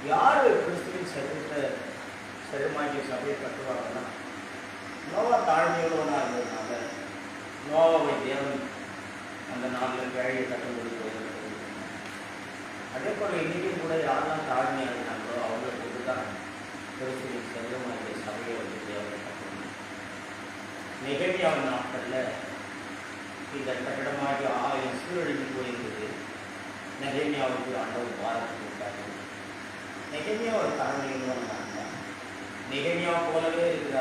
யார் கிறிஸ்துவின் சரீரமாகிய சபையை கட்டுவாங்கன்னா, நோவா தாழ்மையுள்ளவனாக இருந்ததுனால நோவாவை தேவன் அந்த நாளில் வேலையை கட்டும்படி போயிருக்கிறது. அதே போல் இன்றைக்கும் கூட யாரெல்லாம் தாழ்மையாக இருந்தாங்களோ அவங்களுக்கு தான் கிறிஸ்துவின் சரீரமாகிய சபையை வந்து தேவனை கட்டணும். நெகேமியாவின் நாட்களில் இந்த கட்டடமாகிய 1000 சீரழிந்து போயிருந்தது. நெகேமியாவுக்கு ஆண்டவர் பாரத்தை கொடுத்தாரு. நெகேமியா ஒரு தலைமையுள்ளவன் தான். நெகேமியா போலவே இருக்கிற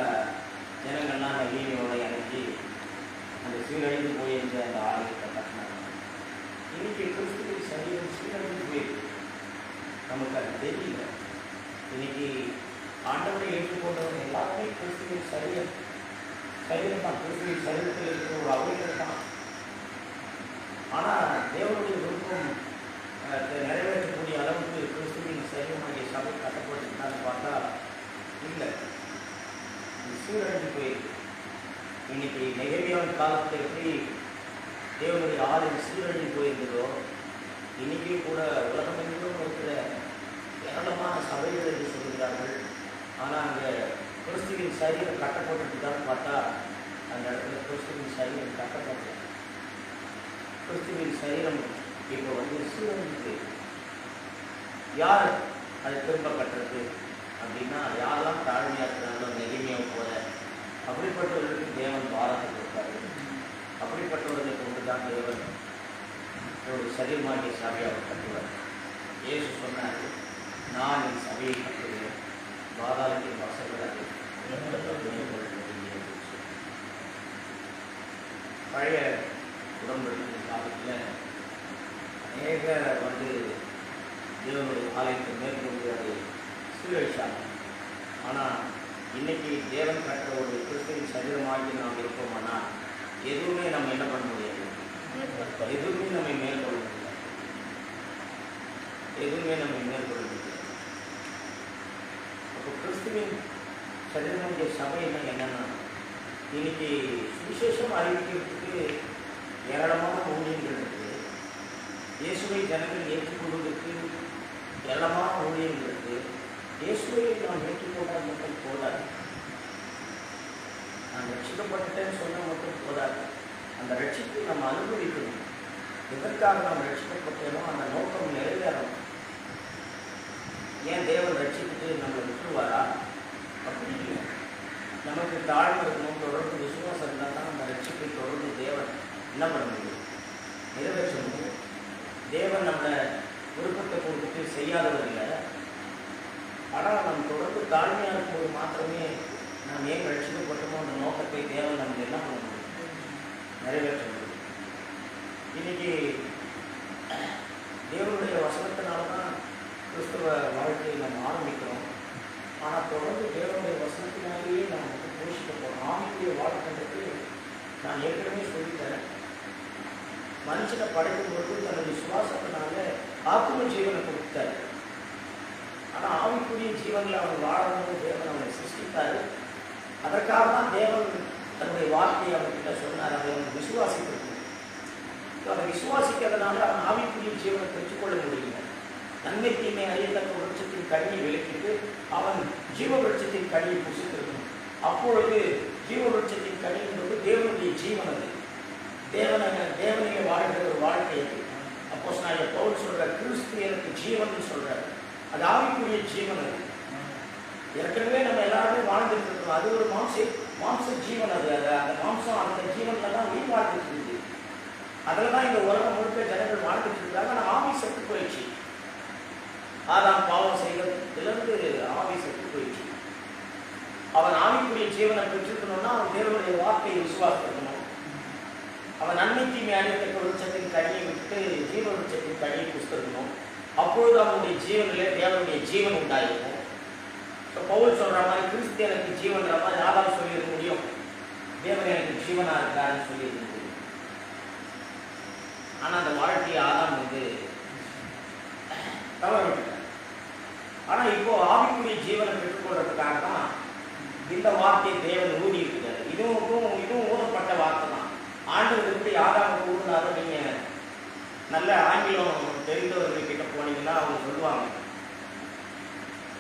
ஜனங்கள்லாம் நெகேமியாவோட இறங்கி அந்த சீரழிந்து போயிருந்த அந்த ஆலயத்தை கட்டினாங்க. இன்னைக்கு கிறிஸ்துவின் சரீரம் சீரழிந்து போயிருக்கு, நமக்கு அது தெரியல. இன்னைக்கு ஆண்டவரை ஏற்றுக்கொண்டவங்க எல்லாருமே கிறிஸ்துவின் சரீரம் தான். கிறிஸ்துவின் சரீரத்தில் இருக்கிற ஒரு அவைகள் தான். ஆனால் தேவனுடைய விருப்பம் நிறைவேற்றக்கூடிய அளவுக்கு கிறிஸ்துவின் சரீரமாகிய சபை கட்டப்பட்டுருந்தான்னு பார்த்தா இல்லை, சீரழிந்து போயிருக்கு. இன்னைக்கு நெகேமியாவின் காலத்தில் எப்படி தேவனுடைய ஆலயம் சீரழிந்து போயிருந்ததோ, இன்னைக்கும் கூட உலகமெங்கிலும் இருக்கிற ஏராளமான சபைகள் என்று சொல்கிறார்கள். ஆனால் அங்கே கிறிஸ்துவின் சரீரம் கட்டப்பட்டுதான் பார்த்தா அந்த இடத்துல கிறிஸ்துவின் சரீரம் கட்டப்பட்டு கிறிஸ்துவின் சரீரம் இப்போ வந்து சீரழிந்து யார் அதை திரும்ப கட்டுறது அப்படின்னா, யாரெல்லாம் தாழ்மையாக இருக்கிறாங்களோ நெகேமியாவை போல அப்படிப்பட்டவர்களுக்கு தேவன் பாரத்தை கொடுத்தாரு. அப்படிப்பட்டவர்களை கொண்டு தான் தேவன் ஒரு சரீரமாகிய சபையை அவர் கட்டுவார். இயேசு சொன்னார், நான் என் சபையை கட்டுவேன், பாதாளத்தின் வாசல்கள் பழைய உடன்படிக்கை காலத்தில் அநேக வந்து தேவனுடைய ஆலயத்தை மேற்கொண்டு அதை சீரழிச்சாங்க. ஆனால் இன்னைக்கு தேவன் கட்ட ஒரு கிறிஸ்துவின் சரீரமாகி நாம் இருப்போமானால் எதுவுமே நம்ம என்ன பண்ண முடியாது, எதுவுமே நம்மை மேற்கொள்ள முடியாது, எதுவுமே நம்மை மேற்கொள்ள முடியாது. அப்போ கிறிஸ்துவின் சரீரமாகிய சபை என்னன்னா, இன்னைக்கு சுவிசேஷம் அறிவிக்கிறதுக்கு ஏராளமான ஊழியர்கள் இருக்குது. இயேசுவை ஜனங்கள் ஏற்றுக்கொள்வதற்கு ஏராளமான ஊழியர்கள் இருக்குது. இயேசுவை நாம் ஏற்றுக்கொண்டால் மட்டும் போதாது, நான் ரட்சிக்கப்பட்டேன்னு சொன்னால் மட்டும் போதாது. அந்த ரட்சிப்பை நம்ம அனுபவிக்கணும். எதற்காக நாம் ரட்சிக்கப்பட்டோமோ அந்த நோக்கம் நிறைவேறணும். ஏன் தேவன் ரட்சித்துட்டு நம்மளை விட்டுருவாரா? அப்படி இல்லை. நமக்கு தாழ்வு இருக்கணும், தொடர்ந்து விசுவாசம் இருந்தால் தான் நம்ம ரட்சிப்பை தொடர்ந்து தேவன் என்ன பண்ண முடியும், நிறைவேற்ற முடியும். தேவன் நம்மளை விருப்பத்தை கொடுத்துட்டு செய்யாதவர் இல்லை. ஆனால் நம்ம தொடர்ந்து தாழ்மையாக இருக்கும்போது மாத்திரமே நாம் ஏன் ரட்சிக்கப்பட்டோமோ அந்த நோக்கத்தை தேவன் நமக்கு என்ன பண்ண முடியும், நிறைவேற்ற முடியும். இன்னைக்கு தேவனுடைய வசனத்தினால தான் கிறிஸ்துவ வாழ்க்கையை நம்ம ஆரம்பிக்கிறோம். ஆனால் தொடர்ந்து தேவனுடைய வசனத்தினாலேயே நாம் வந்து போஷிக்க போகிறோம். ஆவிக்குரிய வாழ்க்கைக்கு நான் ஏற்கனவே சொல்லித்தரேன், மனுஷனை படைக்கும் பொழுது தன்னுடைய சுவாசத்தினால ஆத்ம ஜீவனை கொடுத்தாரு. ஆனால் ஆவிக்குரிய ஜீவனில் அவன் வாழணும்னு தேவன் அவனை சிருஷ்டித்தார். அதற்காக தான் தேவன் தன்னுடைய வார்த்தையை அவன்கிட்ட சொன்னார், அதை அவன் விசுவாசிக்கிறது. அதை விசுவாசிக்கிறதுனால அவன் ஆவிக்குரிய ஜீவனை பெற்றுக்கொள்ள முடியல. நன்மை தீமை அறியத்தக்க விருட்சத்தின் கனியை விலக்கிட்டு அவன் ஜீவ விருட்சத்தின் கனியை புசித்திருக்கணும். அப்பொழுது ஜீவ விருட்சத்தின் கனி என்பது தேவனுடைய ஜீவன். அது தேவனையை வாழ்கிற ஒரு வாழ்க்கை. அப்போ நான் பவுல் சொல்ற கிறிஸ்து எனக்கு ஜீவன் சொல்றாரு. அது ஆவிக்குரிய ஜீவன். அது ஏற்கனவே நம்ம எல்லாருமே வாழ்ந்துட்டு இருக்கோம். அது ஒரு மாம்ச ஜீவன். அது அந்த மாம்சம் அந்த ஜீவன்ல தான் உயிர் வாழ்ந்துட்டு இருக்குது. அதில் தான் இந்த உலகம் முழுக்க ஜனங்கள் வாழ்ந்துட்டு இருக்காங்க. ஆனால் ஆவி செத்து போயிடுச்சு. ஆதாம் பாவம் செய்வதிலிருந்து ஆவி செத்து போயிடுச்சு. அவன் ஆவிக்குரிய ஜீவனை பெற்றிருக்கணும்னா அவன் தேவனுடைய வார்த்தையை விசுவாசிக்கணும். அவன் நன்மை தீமை அறியத்தக்க விருட்சத்தின் கனியை விட்டு ஜீவ விருட்சத்தின் கனியை புசித்திருக்கணும். அப்பொழுது அவனுடைய ஜீவனிலே தேவனுடைய ஜீவன் உண்டாயிருக்கும். இப்போ பவுல் சொல்ற மாதிரி கிறிஸ்து எனக்கு ஜீவன்ற மாதிரி ஆதாம் சொல்லியிருக்க முடியும், தேவன் எனக்கு ஜீவனா இருக்காருன்னு சொல்லியிருக்க முடியும். ஆனால் அந்த வாழ்க்கையை ஆதாம் வந்து தவற விட்டுட்டார். ஆனால் இப்போ ஆவிக்குரிய ஜீவனை பெற்றுக்கொள்றதுக்காக தான் இந்த வார்த்தையை தேவன் ஊதி இருக்கிறார். இதுவும் ஊதப்பட்ட வார்த்தை தான். ஆண்டவர் எப்படி ஆதாமுக்கு ஊதினாலும் நீங்கள் நல்ல ஆங்கிலம் தெரிந்தவர்கள் கிட்ட போனீங்கன்னா அவங்க சொல்லுவாங்க,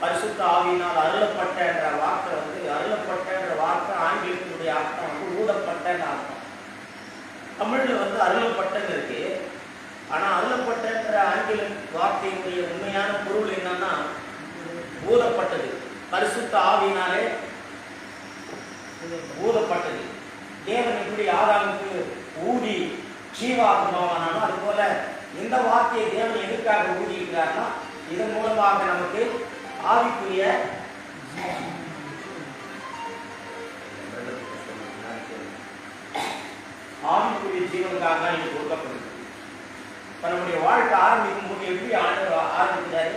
பரிசுத்த ஆவியினால் அருளப்பட்ட என்ற வார்த்தை வந்து, அருளப்பட்ட என்ற வார்த்தை ஆங்கிலத்தினுடைய அர்த்தம் வந்து ஊதப்பட்டன்னு அர்த்தம். தமிழ்ல வந்து அருளப்பட்டன்னு இருக்கு. ஆனா அருளப்பட்ட என்ற ஆங்கில வார்த்தையினுடைய உண்மையான பொருள் என்னன்னா ஊதப்பட்டது. பரிசுத்த ஆவியினாலே ஊதப்பட்டது. தேவன் எப்படி ஆதாமுக்கு ஊதி ஜீவாத்மாவானாலும் அது போல இந்த வார்த்தையை தேவன் எதற்காக ஊதி இருக்கிறார்னா இதன் மூலமாக நமக்கு ஆவிக்குரிய ஜீவனுக்காக இது கொடுக்கப்படுது. இப்ப நம்முடைய வாழ்க்கை ஆரம்பிக்கும் போது எப்படி ஆரம்பிக்கிறாரு?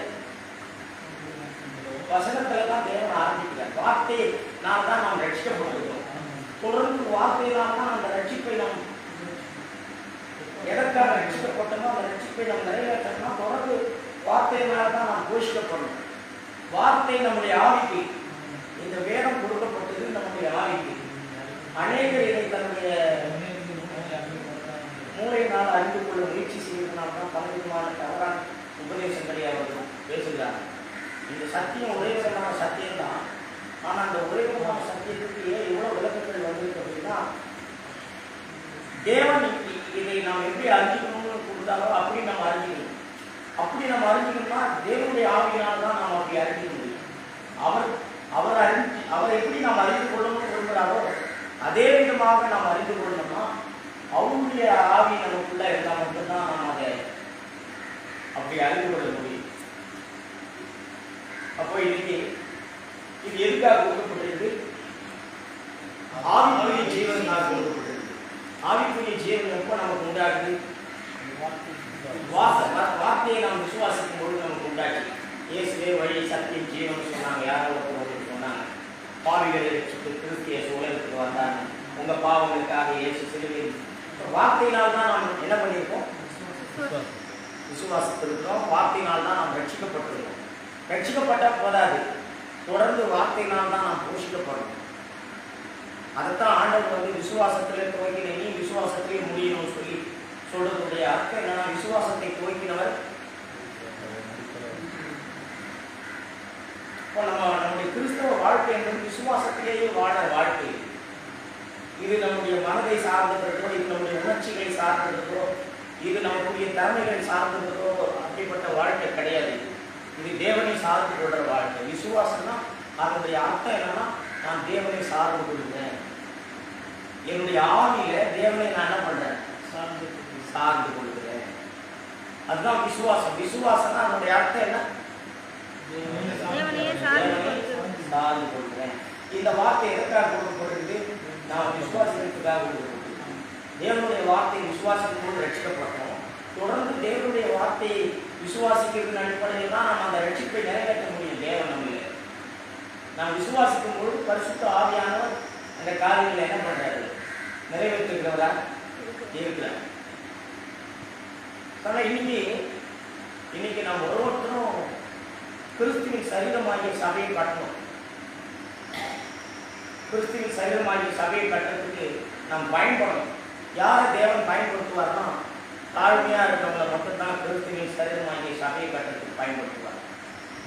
வசனத்துல தான் தேவன் ஆரம்பிக்கிறார். வார்த்தையினால் தான் நாம் ரட்சிக்கப்படுகிறோம். தொடர்ந்து வார்த்தையினால் தான் அந்த ரட்சிப்பை நாம் எதற்காக ரட்சிக்கப்பட்டோமோ அந்த ரட்சிப்பை நாம் நிறைவேற்றணும்னா தொடர்ந்து வார்த்தையினால தான் நாம் போஷிக்கப்படணும். வார்த்தை நம்முடைய ஆவிக்கு, இந்த வேதம் கொடுக்கப்பட்டது நம்முடைய ஆவிக்கு. அநேகர் இதை தன்னுடைய மூளையினால் அறிந்து கொள்ள முயற்சி செய்வதனால்தான் பலவிதமான தவறான உபதேசங்களை அவர்கள் பேசுகிறார். இந்த சத்தியம் ஒரே விதமான சத்தியம் தான். ஆனால் அந்த ஒரே விதமான சத்தியத்துக்கு ஏன் இவ்வளவு விளக்கங்கள் வந்திருக்கு அப்படின்னா, தேவன் இதை நாம் எப்படி அறிஞ்சிக்கணும்னு கொடுத்தாலோ அப்படி நம்ம அறிஞ்சிக்கணும். அப்படி நம்ம அறிஞ்சிக்கணும்னா தேவனுடைய ஆவியினால் தான் நாம் அப்படி அறிஞ்சிக்க முடியும். அவர் எப்படி நாம் அறிந்து கொள்ளணும்னு விரும்புகிறாரோ அதே விதமாக நாம் அறிந்து கொள்ளணும்னா அவருடைய ஆவி நமக்குள்ள இருந்தால் மட்டும்தான் நாம் அதை அப்படி அறிந்து கொள்ள முடியும். அப்போ இன்னைக்கு இது எதுக்காக கொடுக்கப்பட்டிருக்கு? ஆவிக்குரிய ஜீவனாக கொடுக்கப்பட்டிருக்கு. ஆவிக்குரிய ஜீவன் எப்போ நமக்கு உண்டாகுது? வார்த்தையை நாம் விசுவாசிக்கும் பொழுது நமக்கு உண்டாச்சு. இயேசுவே வழி சத்தியம் ஜீவன் சொன்னாங்க. யாரோ ஒருத்தர் சொன்னாங்க, பாவிகளை கிறிஸ்து இயேசு உலகத்துக்கு வந்தாங்க, உங்க பாவங்களுக்காக இயேசு சிலுவையில். வார்த்தையினால் தான் நாம் என்ன பண்ணியிருக்கோம்? விசுவாசித்திருக்கிறோம். வார்த்தையினால் தான் நாம் ரட்சிக்கப்பட்டிருக்கோம். ரட்சிக்கப்பட்ட போதாது, தொடர்ந்து வார்த்தையினால் தான் நாம் போஷிக்கப்படணும். அதைத்தான் ஆண்டவர் வந்து விசுவாசத்திலே துவக்கின நீ விசுவாசத்திலே முடியணும்னு சொல்லி சொல்றதுடைய அர்த்தம் என்னன்னா, விசுவாசத்தை துவக்கினவர். இப்போ நம்முடைய கிறிஸ்தவ வாழ்க்கை என்பது விசுவாசத்திலேயே வாழ வாழ்க்கை. இது நம்முடைய மனதை சார்ந்திருக்கோ, இது நம்முடைய உணர்ச்சிகளை சார்ந்திருக்கோ, இது நம்முடைய திறமைகளை சார்ந்திருக்கோ, அப்படிப்பட்ட வாழ்க்கை கிடையாது. இது தேவனை சார்ந்து கொள்ற வாழ்க்கை. விசுவாசம்னா அதனுடைய அர்த்தம் என்னன்னா, நான் தேவனை சார்ந்து கொள்கிறேன். என்னுடைய ஆவியில தேவனை நான் என்ன பண்றேன்? சார்ந்து கொள்கிறேன். அதுதான் விசுவாசம். விசுவாசம்னா அதனுடைய அர்த்தம் என்ன? சார்ந்து கொள்கிறேன். இந்த வார்த்தை எதற்காக கொடுக்கப்படுகிறது? நாம் விசுவாசத்துக்காக கொடுக்கப்படுகிறது. தேவனுடைய வார்த்தையை விசுவாசிக்கும் போது ரட்சிக்கப்பட்டோம். தொடர்ந்து தேவனுடைய வார்த்தையை விசுவாசிக்கிறதுக்கு அடிப்படையில் தான் நம்ம அந்த ரட்சிப்பை நிறைவேற்ற முடியும். தேவன் நம்மள நாம் விசுவாசிக்கும் பொழுது பரிசுத்த ஆவியானவர் அந்த காரியங்களை என்ன பண்றாரு? நிறைவேற்றுகிறவரா இருக்கிறார். ஆனால் இன்னைக்கு நாம் ஒவ்வொருத்தரும் கிறிஸ்துவின் சரீரமாகிய சபையை கட்டணும். கிறிஸ்துவின் சரீரமாகிய சபையை கட்டுறதுக்கு நாம் பயன்படணும். யாரை தேவன் பயன்படுத்துவார்னா, தாழ்மையா இருக்கிறவங்களை மட்டும்தான் கிறிஸ்துவின் சரீரமாகிய சபையை கட்டுறதுக்கு பயன்படுத்துவார்.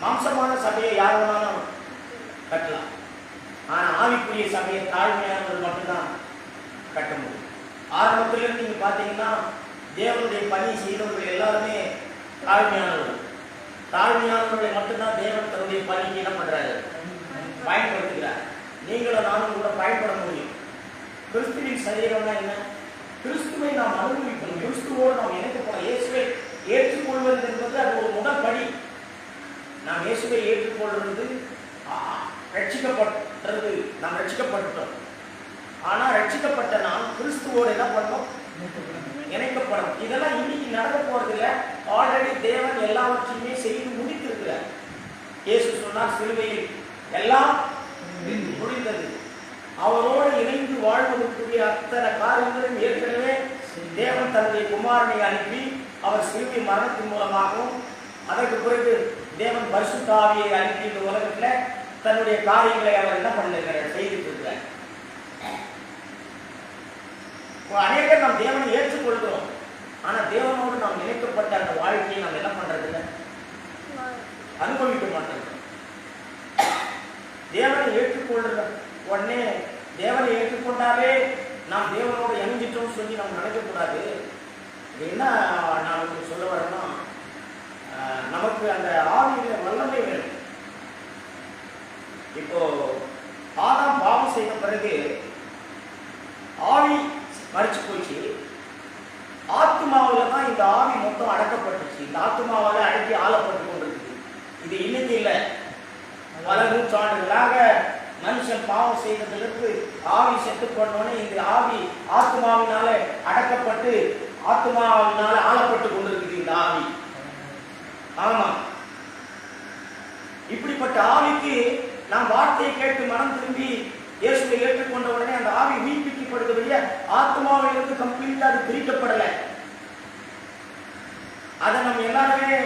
மாம்சமான சபையை யார் வேணாலும் கட்டலாம். ஆனால் ஆவிக்குரிய சபையை தாழ்மையானவர்கள் மட்டும்தான் கட்ட முடியும். ஆரம்பத்திலிருந்து நீங்க பார்த்தீங்கன்னா தேவனுடைய பணி செய்தவர்கள் எல்லாருமே தாழ்மையானவர்கள். தாழ்மையானவர்களை மட்டும்தான் தேவன் தன்னுடைய பணிக்கு என்ன பண்றாரு? பயன்படுத்துகிறார். நீங்களும் நானும் கூட பயன்பட முடியும். கிறிஸ்துவின் சரீரம்னா என்ன? கிறிஸ்துவை நாம் அனுபவிக்கணும். கிறிஸ்துவோடு நாம் இணைக்கப்படும். இயேசுவை ஏற்றுக்கொள்வது என்பது அது ஒரு முதல் படி. நாம் இயேசுவை ஏற்றுக்கொள்வது ரட்சிக்கப்பட்டது. நாம் ரட்சிக்கப்பட்டோம். ஆனா ரட்சிக்கப்பட்ட நாம் கிறிஸ்துவோடு என்ன பண்ணோம்? இணைக்கப்படும். இதெல்லாம் இன்னைக்கு நடக்க போறதில்லை. ஆல்ரெடி தேவன் எல்லாவற்றையுமே செய்து முடித்திருக்கிறார். இயேசு சொன்னார், சிலுவையில் எல்லாம் முடிந்தது. அவரோடு இணைந்து வாழ்வதற்குரிய அத்தனை காரியங்களும் ஏற்கனவே தேவன் தன்னுடைய குமாரனை அனுப்பி அவர் சிலுவை மரணத்தின் மூலமாகவும் அதற்கு பிறகு தேவன் பரிசுத்த ஆவியை அனுப்பி இந்த உலகத்துல தன்னுடைய காரியங்களை அவர் என்ன பண்ணுகிறார்? செய்துட்டு இருக்கிறார். அநேகர் நாம் தேவனை ஏற்றுக்கொள்கிறோம். ஆனா தேவனோடு நாம் இணைக்கப்பட்ட அந்த வாழ்க்கையை நாம் என்ன பண்றது இல்லை? அனுபவிக்க மாட்டோம். உடனே தேவனை ஏற்றுக்கொண்டாலே நாம் தேவனோட இணைஞ்சிட்டோம்னு சொல்லி நம்ம நினைக்கக்கூடாது. என்ன நான் உங்களுக்கு சொல்ல வரேன்னா, நமக்கு அந்த ஆவியில வல்லமை வேணும். இப்போ ஆதாம் பாவம் செய்த பிறகு ஆவி மறிச்சு போச்சு. ஆத்மாவில் தான் இந்த ஆவி மொத்தம் அடக்கப்பட்டுச்சு. இந்த ஆத்மாவால் அடக்கி ஆளப்பட்டு கொண்டிருக்கு. இது இன்னைக்கு இல்லை, பல நூற்றாண்டுகளாக மனுஷன் பாவம் செய்ததற்கு ஆவி செத்து போனோடனே இந்த ஆவி ஆத்மாவினால அடக்கப்பட்டு ஆத்மாவினால ஆளப்பட்டு கொண்டிருக்குது இந்த ஆவி. ஆமா, இப்படிப்பட்ட ஆவிக்கு நாம் வார்த்தையை கேட்டு மனம் திரும்பி இயேசுவை ஏற்றுக்கொண்ட உடனே அந்த ஆவி உயிர்ப்பிக்கப்படுவதில்லை. ஆத்மாவிலிருந்து கம்ப்ளீட்டா அது பிரிக்கப்படலை. அதை நம்ம எல்லாருமே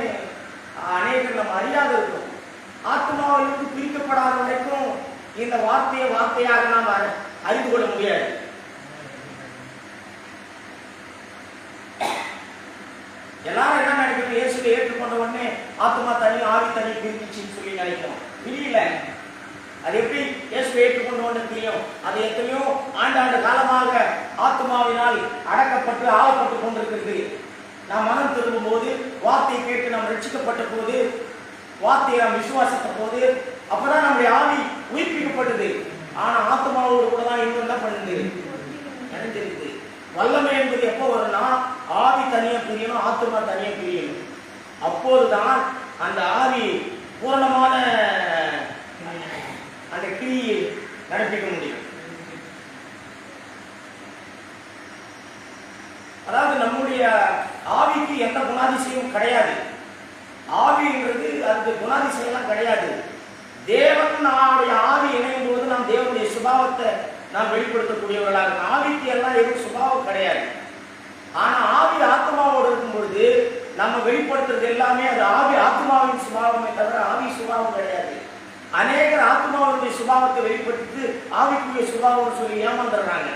அநேகர் நம்ம அறியாத இருக்கும். ஆத்மாவிலிருந்து பிரிக்கப்படாத வரைக்கும் இந்த வார்த்தையாக நாம் அறிந்து கொள்ள முடியாது. எல்லாரும் என்ன நினைக்கிறது, இயேசுவை ஏற்றுக்கொண்ட உடனே ஆத்மா தனி ஆவி தனி பிரிச்சுன்னு சொல்லி நினைக்கிறோம். இல்ல, அது எப்படி இயேசுவை ஏற்றுக்கொண்ட உடனே தெரியும்? அது எத்தனையோ ஆண்டாண்டு காலமாக ஆத்மாவினால் அடக்கப்பட்டு ஆளப்பட்டு கொண்டிருக்கிறது. நாம் மனம் திரும்பும் போது, வார்த்தையை கேட்டு நாம் ரட்சிக்கப்பட்ட போது, வார்த்தையை நாம் விசுவாசித்த போது, அப்பதான் நம்முடைய ஆவி உயிர்ப்பிக்கப்பட்டது. ஆனா ஆத்மாவோடு கூட தான் இன்னும் என்ன பண்ணுது, நினைஞ்சிருக்கு. வல்லமை என்பது எப்போ வரும்னா, ஆவி தனியா பிரியணும், ஆத்மா தனியா பிரியணும். அப்போதுதான் அந்த ஆவி பூரணமான அந்த கிரியை நடப்பிக்க முடியும். அதாவது நம்முடைய ஆவிக்கு எந்த குணாதிசயமும் கிடையாது. ஆவின்றது அந்த குணாதிசயம்லாம் கிடையாது. தேவன் நம்முடைய ஆவி இணையும் போது நாம் தேவனுடைய சுபாவத்தை நாம் வெளிப்படுத்தக்கூடியவர்களாக இருக்கும். ஆவிக்கு எல்லாம் எதுவும் சுபாவம் கிடையாது. ஆனா ஆவி ஆத்மாவோடு இருக்கும் பொழுது நம்ம வெளிப்படுத்துறது எல்லாமே அது ஆவி ஆத்மாவின் சுபாவமே தவிர ஆவி சுபாவம் கிடையாது. அநேகர் ஆத்மாவுடைய சுபாவத்தை வெளிப்படுத்தி ஆவிக்குரிய சுபாவம் சொல்லி ஏமாந்துடுறாங்க.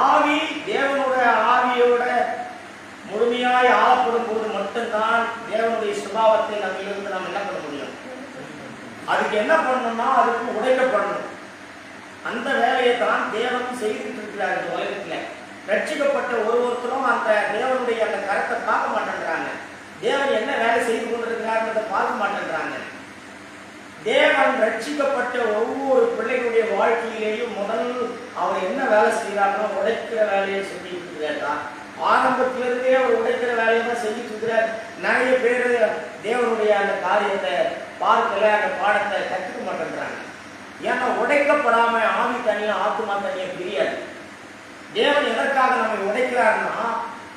ஆவி தேவனுடைய ஆவியோட முழுமையாய் ஆளப்படும் போது மட்டும்தான் தேவனுடைய சுபாவத்தை நம்ம இருந்து நம்ம என்ன பண்ண முடியும். அதுக்கு என்ன பண்ணணும்னா, அதுக்கு உடைக்கப்படணும். அந்த வேலையை தான் தேவன் செய்துட்டு இருக்கிறார் இந்த உலகத்துல. ரட்சிக்கப்பட்ட ஒருத்தரும் அந்த தேவனுடைய அந்த கரத்தை பார்க்க மாட்டேங்கிறாங்க. தேவன் என்ன வேலை செய்து கொண்டிருக்கிறார் பார்க்க மாட்டேங்கிறாங்க. தேவன் ரட்சிக்கப்பட்ட ஒவ்வொரு பிள்ளைகளுடைய வாழ்க்கையிலேயும் முதல் அவர் என்ன வேலை செய்யறாருன்னா, உடைக்கிற வேலையை செஞ்சுட்டு இருக்கிறார். ஆரம்பத்திலிருந்தே அவர் உடைக்கிற வேலையை தான் செஞ்சுட்டு இருக்கிறார். நிறைய பேர் தேவனுடைய அந்த காரியத்தை பார்க்கல, அந்த பாடத்தை கற்றுக்க மாட்டேங்கிறாங்க. ஏன்னா உடைக்கப்படாம ஆவி தனியா ஆத்மா தனியா பிரியாது. தேவன் எதற்காக நம்மை உடைக்கிறாருன்னா,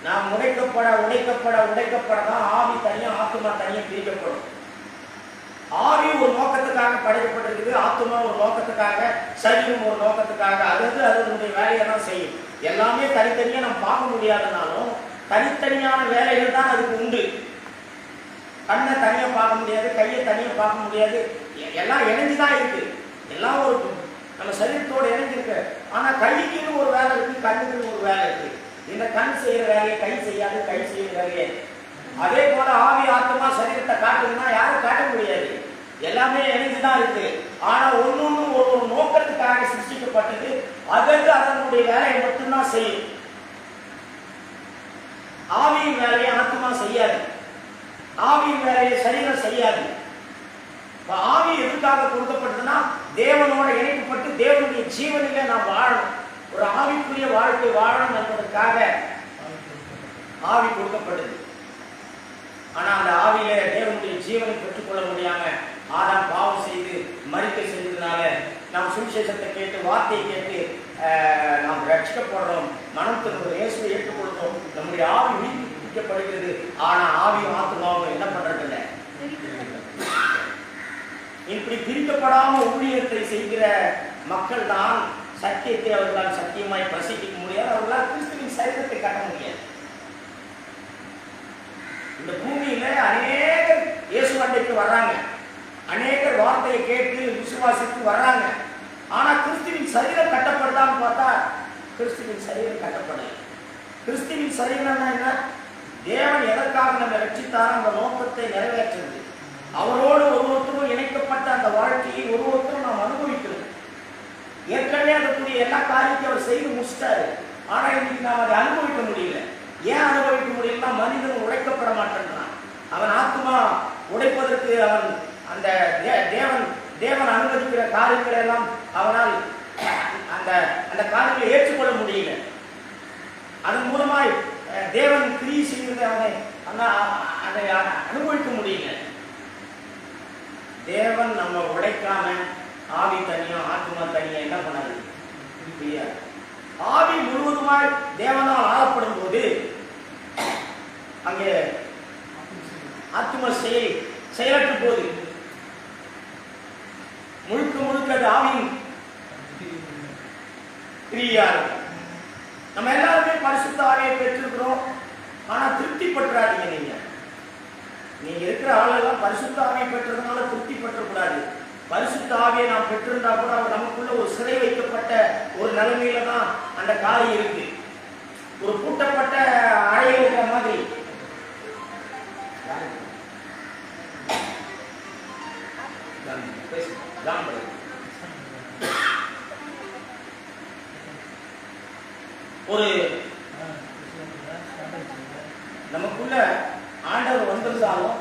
நாம் உடைக்கப்பட தான் ஆவி தனியா ஆத்மா தனியா பிரிக்கப்படும். ஆவி ஒரு நோக்கத்துக்காக படைக்கப்பட்டிருக்குது, ஆத்மா ஒரு நோக்கத்துக்காக, சரீரம் ஒரு நோக்கத்துக்காக. அதனுடைய வேலையெல்லாம் செய்யும். எல்லாமே தனித்தனியா நம்ம பார்க்க முடியாதனாலும் தனித்தனியான வேலைகள் தான் அதுக்கு உண்டு. கண்ணை தனியா பார்க்க முடியாது, கையை தனியா பார்க்க முடியாது. எல்லாம் இணைஞ்சுதான் இருக்கு. எல்லாம் ஒரு நம்ம சரீரத்தோடு இணைஞ்சிருக்கு. ஆனா கைக்குன்னு ஒரு வேலை இருக்கு, கண்ணுக்குன்னு ஒரு வேலை இருக்கு. இந்த கண் செய்யற வேலையை கை செய்யாது, கை செய்யற வேலையை. அதே போல ஆவி ஆத்மா சரீரத்தை காட்டுதுன்னா யாரும் காட்ட முடியாது. எல்லாமே இணைந்துதான் இருக்கு. ஆனா ஒன்னொன்னு ஒரு நோக்கத்துக்காக சிருஷ்டிக்கப்பட்டது. அதனுடைய வேலையை மட்டும்தான் செய்யும். ஆவியின் வேலையை ஆத்மா செய்யாது, ஆவியின் வேலையை சரீரம் செய்யாது. ஆவி எதுக்காக கொடுக்கப்பட்டதுன்னா, தேவனோட இணைக்கப்பட்டு தேவனுடைய ஜீவனிலே நாம் வாழணும். ஒரு ஆவிக்குரிய வாழ்க்கை வாழணும் என்பதற்காக ஆவி கொடுக்கப்பட்டது. ஆனா அந்த ஆவியில தேவனுடைய ஜீவனை பெற்றுக்கொள்ள முடியாம ஆதாம் பாவம் செய்து மரிக்க செஞ்சதுனால நாம் சுவிசேஷத்தை கேட்டு வார்த்தையை கேட்டு நாம் ரட்சிக்கப்படுறோம், மனம் திரும்ப இயேசுவை ஏற்றுக்கொள்கிறோம், நம்முடைய ஆவி உயிர்ப்பிக்கப்படுகிறது. ஆனா ஆவியும் ஆத்மாவும் என்ன பண்றதில்லை. இப்படி பிரிக்கப்படாம ஊழியத்தை செய்கிற மக்கள் தான் சத்தியத்தை அவர்களால் சத்தியமாய் பிரசிக்க முடியாது. அவர்களால் கிறிஸ்துவின் சரீரத்தை கட்ட முடியாது. இந்த பூமியில அநேகர் இயேசு அண்டைக்கு வர்றாங்க, அநேகர் வார்த்தையை கேட்டு விசுவாசித்து வர்றாங்க. ஆனா கிறிஸ்துவின் சரீரம் கட்டப்படுதான்னு பார்த்தா கிறிஸ்துவின் சரீரம் கட்டப்படலை. கிறிஸ்துவின் சரீரம்னா என்ன? தேவன் எதற்காக நம்ம ரட்சித்தாரோ அந்த நோக்கத்தை நிறைவேற்றுறது. அவரோடு ஒருவருத்தரும் இணைக்கப்பட்ட அந்த வாழ்க்கையை ஒருவருத்தரும் நாம் அனுபவிக்கிறோம். ஏற்கனவே அதற்குரிய எல்லா காரியத்தையும் அவர் செய்து முடிச்சிட்டாரு. ஆனா இன்னைக்கு நாம் அதை அனுபவிக்க முடியல. ஏன் அனுபவிக்க முடியலன்னா மனிதன் உழைக்கப்பட மாட்டேன்றான். அவன் ஆத்மா உடைப்பதற்கு அவன் அந்த தேவன் அனுமதிக்கிற காரியங்களை எல்லாம் அவனால் அந்த அந்த காரியங்களை ஏற்றுக்கொள்ள முடியல. அதன் மூலமாய் தேவன் கிரியை செய்வதை அதை அனுபவிக்க முடியல. தேவன் நம்ம உடைக்காம ஆவி தனியா ஆத்மா தனியா என்ன பண்ணாது? ஆவி முழுவதுமாய் தேவனால் ஆளப்படும் போது அங்கே ஆத்மா செயலற்ற போது முழுக்க முழுக்க அது ஆவியின் கிரியா இருக்கு. நம்ம எல்லாருமே பரிசுத்த ஆவியை பெற்றிருக்கிறோம். ஆனா திருப்தி பற்றாதீங்க. நீங்க இருக்கிற ஆளெல்லாம் பரிசுத்த ஆவியை பெற்றதுனால திருப்தி பற்றக்கூடாது. பரிசுத்த ஆவியை நாம் பெற்றிருந்தா கூட அவர் நமக்குள்ள ஒரு சிறை வைக்கப்பட்ட ஒரு நிலைமையில தான் அந்த காரியம் இருக்கு. ஒரு பூட்டப்பட்ட அறையில் இருக்கிற மாதிரி. ஒரு நமக்குள்ள ஆண்டவர் வந்திருந்தாலும்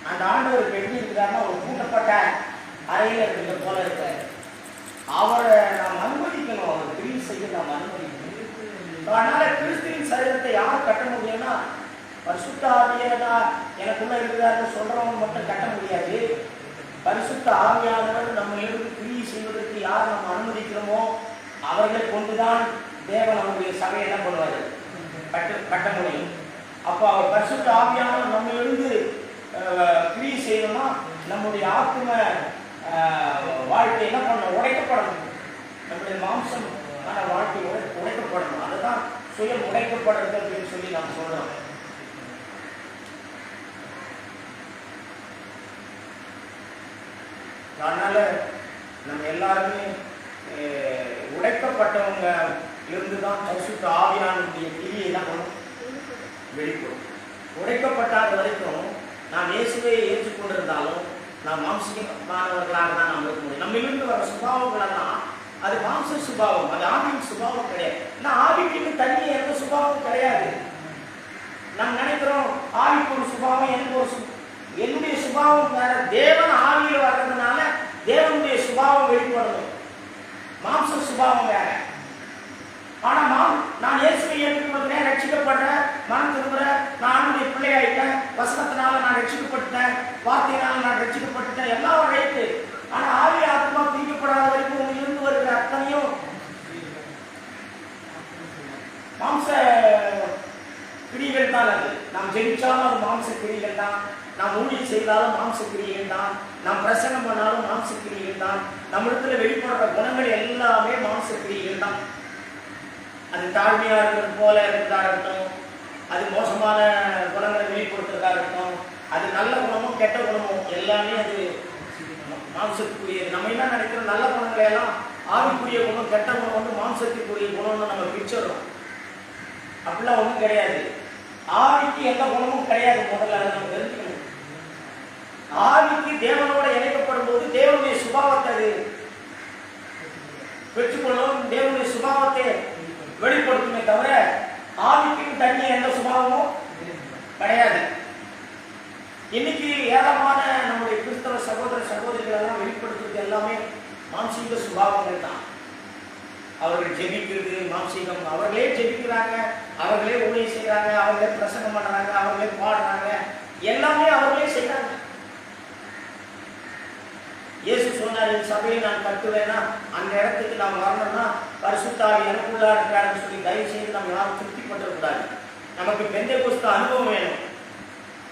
அந்த ஆண்டவர் எப்படி இருக்கிறாருன்னா ஒரு பூட்டப்பட்ட அறையில் இருக்கிற போல இருக்க அவரை நாம் அனுமதிக்கணும். அவர் கிரியை செய்ய நாம் அனுமதிக்கணும். அதனால கிறிஸ்துவின் சரீரத்தை யார் கட்ட முடியும்னா பரிசுத்த ஆவியானவா எனக்குள்ள இருக்கிறாருன்னு சொல்றவங்க மட்டும் கட்ட முடியாது. பரிசுத்த ஆவியானவர் நம்ம எழுதி கிரியை செய்வதற்கு யார் நம்ம அனுமதிக்கிறோமோ அவர்களை கொண்டுதான் தேவன் அவருடைய சபையை என்ன பண்ணுவாரு? கட்ட முடியும். அப்போ அவர் பரிசுத்த ஆவியானவர் நம்ம எழுந்து கிரியை செய்யணும்னா நம்முடைய ஆத்ம வாழ்க்கை என்ன பண்ணணும்? உடைக்கப்படணும். நம்முடைய மாம்சம் வாழ்க்கை உடைக்கப்படணும். அதுதான் சுயம் உடைக்கப்படுறது அப்படின்னு சொல்லி நாம் சொல்றோம். அதனால நம்ம எல்லாருமே உடைக்கப்பட்டவங்க இருந்துதான் பரிசுத்த ஆவியானுடைய கிரியை தான் வெளிப்படும். உடைக்கப்பட்டாத வரைக்கும் நாம் இயேசுவை ஏற்றுக்கொண்டிருந்தாலும் நாம் மாம்சமானவர்களாக தான் நாம் இருக்க முடியும். நம்ம இருந்து வர சுபாவங்கள் எல்லாம் அது மாம்ச சுபாவம், அது ஆவியின் சுபாவம் கிடையாது. ஏன்னா ஆவிக்கு தண்ணி எந்த சுபாவம் கிடையாது. நாம் நினைக்கிறோம் ஆவிக்கு ஒரு சுபாவம், எனக்கு ஒரு என்னுடைய சுபாவம் வேற. தேவன் ஆவியில் வர்றதுனால தேவனுடைய சுபாவம் வெளிப்படணும். மாம்ச சுபாவம் வேற. ஆனா நான் இயேசுவை ஏற்றுக்கொள்கிறேன், ரட்சிக்கப்படுறேன், மனம் திரும்புறேன், நான் ஆண்டுடைய பிள்ளையாயிட்டேன், வசனத்தினால நான் ரட்சிக்கப்பட்டுட்டேன், வார்த்தையினால நான் ரட்சிக்கப்பட்டுட்டேன், எல்லாம் ரைட்டு. ஆனா ஆவி ஆத்மா பிரிக்கப்படாத வரைக்கும் உங்களுக்கு இருந்து வருகிற அத்தனையும் மாம்ச கிரிகள் தான். அது நாம் ஜெயிச்சாலும் அது மாம்ச கிரிகள் தான். நாம் ஊழியம் செய்தாலும் மாம்ச கிரிகள் தான். நாம் பிரசங்கம் பண்ணாலும் மாம்ச கிரிகள் தான். நம்ம இடத்துல வெளிப்படுற குணங்கள் எல்லாமே மாம்ச கிரிகள் தான். அது தாழ்மையா இருக்கிறது போல இருக்கிறதா இருக்கட்டும், அது மோசமான குணங்களை வெளிப்படுத்துறதா இருக்கட்டும், அது நல்ல குணமும் கெட்ட குணமும் எல்லாமே அது மாம்சத்துக்குரியது. நம்ம என்ன நினைக்கிறோம்? நல்ல குணங்களை எல்லாம் ஆவிக்குரிய குணம், கெட்ட குணம் வந்து மாம்சத்துக்குரிய குணம்னு நம்ம பிரிச்சிடறோம். அப்படிலாம் ஒன்றும் கிடையாது. ஆவிக்கு எந்த குணமும் கிடையாது. முதல்ல அதை நம்ம தெரிஞ்சுக்கணும். ஆவிக்கு தேவனோட இணைக்கப்படும் போது தேவனுடைய சுபாவத்தை அது பெற்றுக்கொள்ளும், தேவனுடைய சுபாவத்தை வெளிப்படுத்துமே தவிர ஆவிக்கு தண்ணி எந்த சுபாவமும் கிடையாது. இன்னைக்கு ஏராளமான நம்முடைய கிறிஸ்தவ சகோதர சகோதரிகள் எல்லாம் வெளிப்படுத்துறது எல்லாமே மாம்சீக சுபாவங்கள் தான். அவர்கள் ஜெபிக்கிறது மாம்சீகம். அவர்களே ஜெபிக்கிறாங்க, அவர்களே ஊழியம் செய்யறாங்க, அவர்களே பிரசங்கம் பண்றாங்க, அவர்களே பாடுறாங்க, எல்லாமே அவர்களே செய்யறாங்க. இயேசு சொன்னார், என் சபையை நான் கட்டுவேன்னா அந்த இடத்துக்கு நாம் வரணும்னா பரிசுத்த ஆவி எனக்குள்ளா இருக்கிறாருன்னு சொல்லி தயவு செய்து நம்ம யாரும் திருப்தி பண்ணக்கூடாது. நமக்கு பெந்தேகோஸ்து அனுபவம் வேணும்.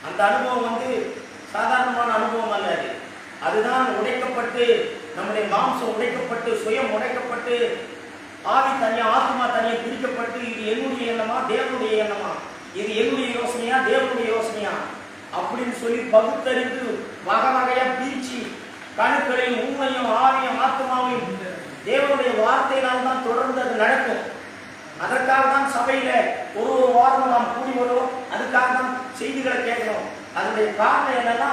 அந்த அனுபவம் வந்து சாதாரணமான அனுபவம் அல்ல. அதுதான் உடைக்கப்பட்டு நம்முடைய மாம்சம் உடைக்கப்பட்டு சுயம் உடைக்கப்பட்டு ஆவி தனியா ஆத்மா தனியா பிரிக்கப்பட்டு இது என்னுடைய எண்ணமா தேவனுடைய எண்ணமா, இது என்னுடைய யோசனையா தேவனுடைய யோசனையா அப்படின்னு சொல்லி பகுத்தறிந்து வகை வகையா பிரிச்சு கணுக்களையும் உண்மையும் ஆவியும் ஆத்மாவையும் தேவனுடைய வார்த்தையினால் தான் தொடர்ந்து அது நடக்கும். அதற்காக தான் சபையில ஒரு வாரம் நாம் கூடி வருவோம். அதுக்காக தான் செய்திகளை கேட்கிறோம். அதனுடைய காரணம் என்னன்னா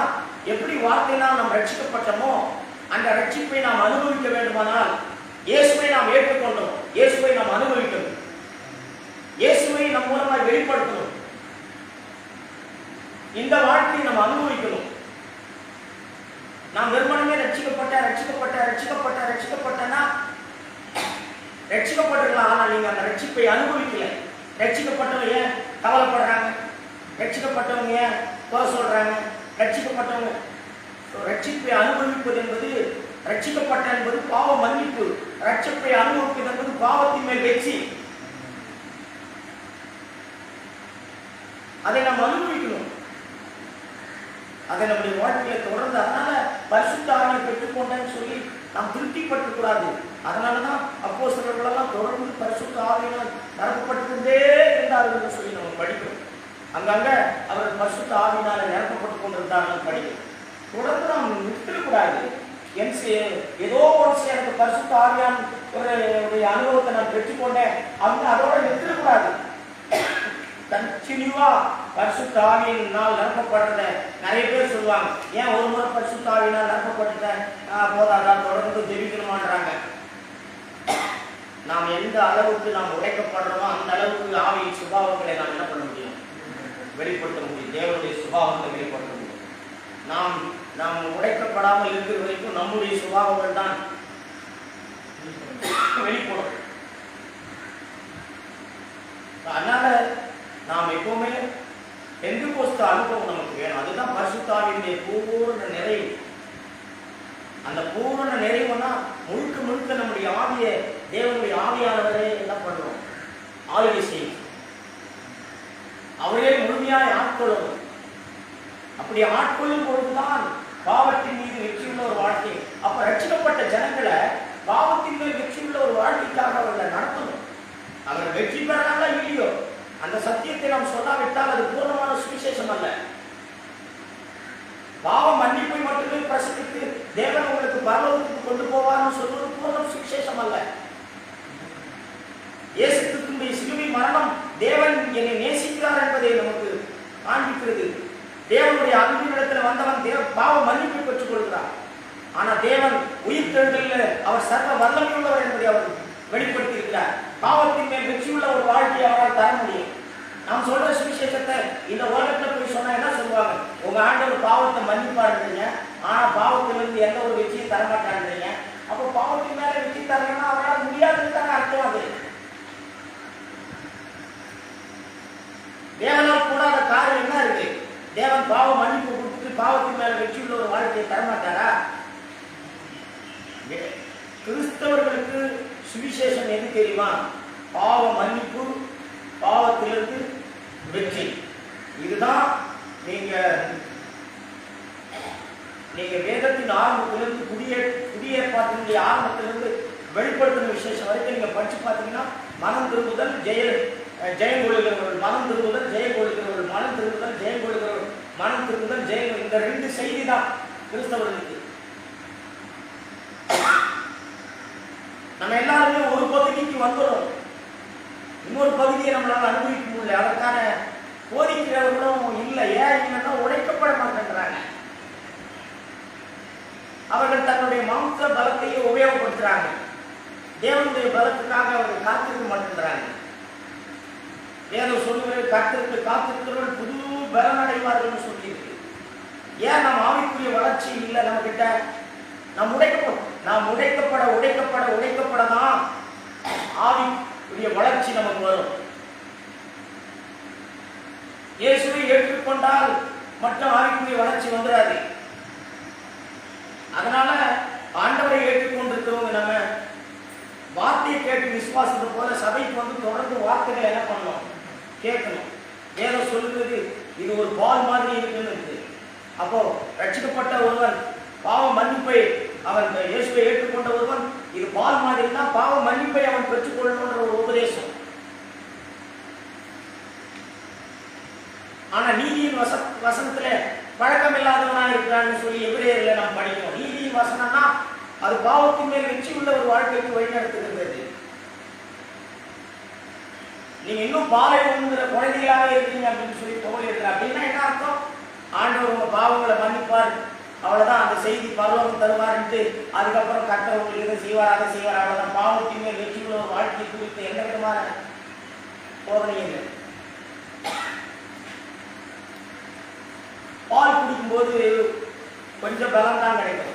எப்படி வார்த்தையினால் நாம் ரட்சிக்கப்பட்டோமோ அந்த ரட்சிப்பை நாம் அனுபவிக்க வேண்டுமானால் இயேசுவை நாம் ஏற்றுக்கொண்டோம், இயேசுவை நாம் அனுபவிக்கணும், இயேசுவை நம் மூலமாக வெளிப்படுத்தணும், இந்த வாழ்க்கையை நாம் அனுபவிக்கணும். நாம் வெறுமனமே ரட்சிக்கப்பட்டனா ரட்சிக்கப்பட்டிருக்கலாம், ஆனால் நீங்க அந்த ரட்சிப்பை அனுபவிக்கல. ரட்சிக்கப்பட்டவங்க ஏன் கவலைப்படுறாங்க? ரட்சிக்கப்பட்டவங்க ஏன் குறை சொல்றாங்க? ரட்சிக்கப்பட்டவங்க ரட்சிப்பை அனுபவிப்பது என்பது, ரட்சிக்கப்பட்ட என்பது பாவ மன்னிப்பு, ரட்சிப்பை அனுபவிப்பது என்பது பாவத்தின் மேல் வெற்றி. அதை நாம் அனுபவிக்கணும், அதை நம்முடைய வாழ்க்கையில தொடர்ந்து. அதனால பரிசுத்த ஆவியை பெற்றுக்கொண்டேன்னு சொல்லி நாம் திருப்திப்பட்டு கூடாது. அதனாலதான் அப்போஸ்தலர்களெல்லாம் தொடர்ந்து பரிசுத்த ஆவியினால் நிரப்பப்பட்டுக்கொண்டே இருந்தார்கள் சொல்லி நம்ம படிக்கிறோம். அங்கங்க அவர்கள் பரிசுத்த ஆவியினால நிரப்பப்பட்டு கொண்டிருந்தார்கள் படிக்கிறோம். தொடர்ந்து நாம் நிறுத்தக்கூடாது. ஏதோ ஒரு எனக்கு பரிசுத்த ஆவியான ஒரு அனுபவத்தை நான் பெற்றுக்கொண்டேன் அப்படின்னு அதோட நிறுத்தக்கூடாது. கண்டினியூவா பரிசுத்த ஆவியினால் நிரப்பப்படுறத நிறைய பேர் சொல்லுவாங்க. ஏன் ஒரு முறை பரிசுத்த ஆவியினால் நிரப்பப்பட்டுட்டேன் போதாதான் தொடர்ந்து ஜெபிக்கணுமான்றாங்க. நாம் எந்த அளவுக்கு நாம் உடைக்கப்படுறோமோ அந்த அளவுக்கு ஆவியின் சுபாவங்களை நாம் என்ன பண்ண முடியும்? வெளிப்படுத்த முடியும். தேவனுடைய சுபாவங்களை வெளிப்படுத்த முடியும். நாம் உடைக்கப்படாமல் இருக்கிற வரைக்கும் நம்முடைய சுபாவங்கள் தான் வெளிப்படும். அதனால நாம் எப்பவுமே பெந்தெகோஸ்து அனுபவம் நமக்கு வேணும். அதுதான் பரிசுத்த ஆவியினுடைய பூரண நிறைவு. அந்த பூரண நிறைவுனா முழுக்க முழுக்க நம்முடைய ஆவியை தேவனுடைய ஆவியானவரே என்ன பண்ணுவோம்? ஆளுகை செய்யும். அவரே முழுமையாய் ஆட்கொள்ளும். அப்படி ஆட்கொள்ளும் பொழுதுதான் பாவத்தின் மீது வெற்றியுள்ள ஒரு வாழ்க்கை. அப்ப ரட்சிக்கப்பட்ட ஜனங்களை பாவத்தின் மீது வெற்றியுள்ள ஒரு வாழ்க்கைக்காக அவர்களை நடத்தணும். அவர் வெற்றி பெறாங்களா இல்லையோ, அந்த சத்தியத்தை நாம் சொல்லாவிட்டால் அது பூர்ணமான சுவிசேஷம் அல்ல. பாவ மன்னிப்பை மட்டுமே பிரசங்கித்து தேவன் உங்களுக்கு பரலோகத்துக்கு கொண்டு போவார்னு சொல்வது பூர்ண சுவிசேஷம் அல்ல. இயேசு கிறிஸ்துவின் சிலுவை மரணம் தேவன் என்னை நேசிக்கிறார் என்பதை நமக்கு காண்பிக்கிறது. தேவனுடைய அன்பினிடத்தில் வந்தவன் பாவ மன்னிப்பை பெற்றுக் கொள்கிறார். ஆனா தேவன் உயிர்த்தெழுதலில் அவர் சர்வ வல்லமையுள்ளவர் என்பதை அவர் வெளிப்படுத்தி இருக்கிறார். பாவத்தின் மேல் வெற்றியுள்ள ஒரு வாழ்க்கையை அவரால் தர முடியும். நாம் சொல்ற சுவிசேஷத்தை இந்த உலகத்துல போய் சொன்னா என்ன சொல்லுவாங்க? உங்க ஆண்டவர் பாவத்தை மன்னிப்பாருன்றீங்க, ஆனா பாவத்திலிருந்து எந்த ஒரு வெற்றியும் தரமாட்டான்றீங்க. அப்போ பாவத்தின் மேல வெற்றி தரணும்னா அவரால் முடியாதுன்னு அர்த்தம். அது தேவனால் கூடாத காரியம் என்ன இருக்கு? தேவன் பாவ மன்னிப்பு கொடுத்துட்டு பாவத்தின் மேல வெற்றியுள்ள ஒரு வாழ்க்கையை தரமாட்டாரா? கிறிஸ்தவர்களுக்கு சுவிசேஷம் எது தெரியுமா? பாவ மன்னிப்பு, பாவத்திலிருந்து வெற்றி. இதுதான் நீங்க வேதத்தின் ஆரம்பத்திலிருந்து புதிய ஏற்பாட்டினுடைய ஆரம்பத்திலிருந்து வெளிப்படுத்தின விசேஷம் வரைக்கும் நீங்க படிச்சு பார்த்தீங்கன்னா, மனம் திரும்புதல் ஜெயம் கொள்கிறவர்கள், மனம் திரும்புதல் ஜெயம் கொள்கிறவர்கள், மனம் திரும்புதல் ஜெயம் கொள்கிறவர்கள், மனம் திரும்புதல் ஜெயம். இந்த ரெண்டு செய்தி தான் கிறிஸ்தவர்களுக்கு. நம்ம எல்லாருமே ஒரு பகுதிக்கு வந்துடும், இன்னொரு பகுதியை நம்மளால அனுபவிக்க முடியல. அதற்கான கோரிக்கிறவர்களும் இல்லை. ஏன் இல்லைன்னா உடைக்கப்பட மாட்டேங்கிறாங்க. அவர்கள் தன்னுடைய மாம்ச பலத்தையே உபயோகப்படுத்துறாங்க. தேவனுடைய பலத்துக்காக அவர்கள் காத்திருக்க மாட்டேங்கிறாங்க. வேதம் சொல்லுவது காத்திருக்கிறவர்கள் புது பலன் அடைவார்கள் சொல்லியிருக்கு. ஏன் நம்ம ஆவிக்குரிய வளர்ச்சி இல்லை நம்ம கிட்ட? நாம் உடைக்கப்படதான் ஆவிக்குரிய வளர்ச்சி நமக்கு வரும். இயேசுவை ஏற்றுக்கொண்டால் மற்ற ஆவிக்குரிய வளர்ச்சி வந்துடாது. அதனால ஆண்டவரை ஏற்றுக்கொண்டிருக்கிறவங்க நம்ம வார்த்தையை கேட்டு விசுவாசத்தை போல சபைக்கு வந்து தொடர்ந்து வார்த்தைகளை என்ன பண்ணணும்? கேட்கணும். வேதம் சொல்லுவது இது ஒரு பால் மாதிரி இருக்குன்னு. அப்போ ரட்சிக்கப்பட்ட ஒருவன் பாவ மன்னிப்பை அவன் இயேசுவை ஏற்றுக்கொண்ட ஒருவன் இது பால் மாதிரினா பாவ மன்னிப்பை அவன் பெற்றுக்கொள்ளணுன்ற ஒரு உபதேசம். ஆனா நீதியின் வசனத்துல பழக்கம் இல்லாதவனா இருக்கிறான்னு சொல்லி எபிரேயர்ல நாம் படிக்கிறோம். நீதியின் வசனம்னா அது பாவத்தின் மேல் வெற்றி உள்ள ஒரு வாழ்க்கைக்கு வழிநடத்துகிறது. நீங்க இன்னும் பாலை உண்ணுகிற குழந்தைகளாக இருக்கீங்க அப்படின்னு சொல்லி தோல் இருக்கிற அப்படின்னா என்ன அர்த்தம்? ஆண்டவர் உங்க பாவங்களை மன்னிப்பார், அவ்வளவுதான், அந்த செய்தி பரலோகம் தருவார்ன்ட்டு அதுக்கப்புறம் கர்த்தர் உங்களுக்கு இதை செய்வார் அதை செய்வார், அவ்வளவுதான். பாவத்தின் மேல் வெற்றியுள்ள ஒரு வாழ்க்கை குறித்து எந்த விதமான போதனையும் இல்லை. பால் குடிக்கும்போது கொஞ்சம் பலம் தான் கிடைக்கும்.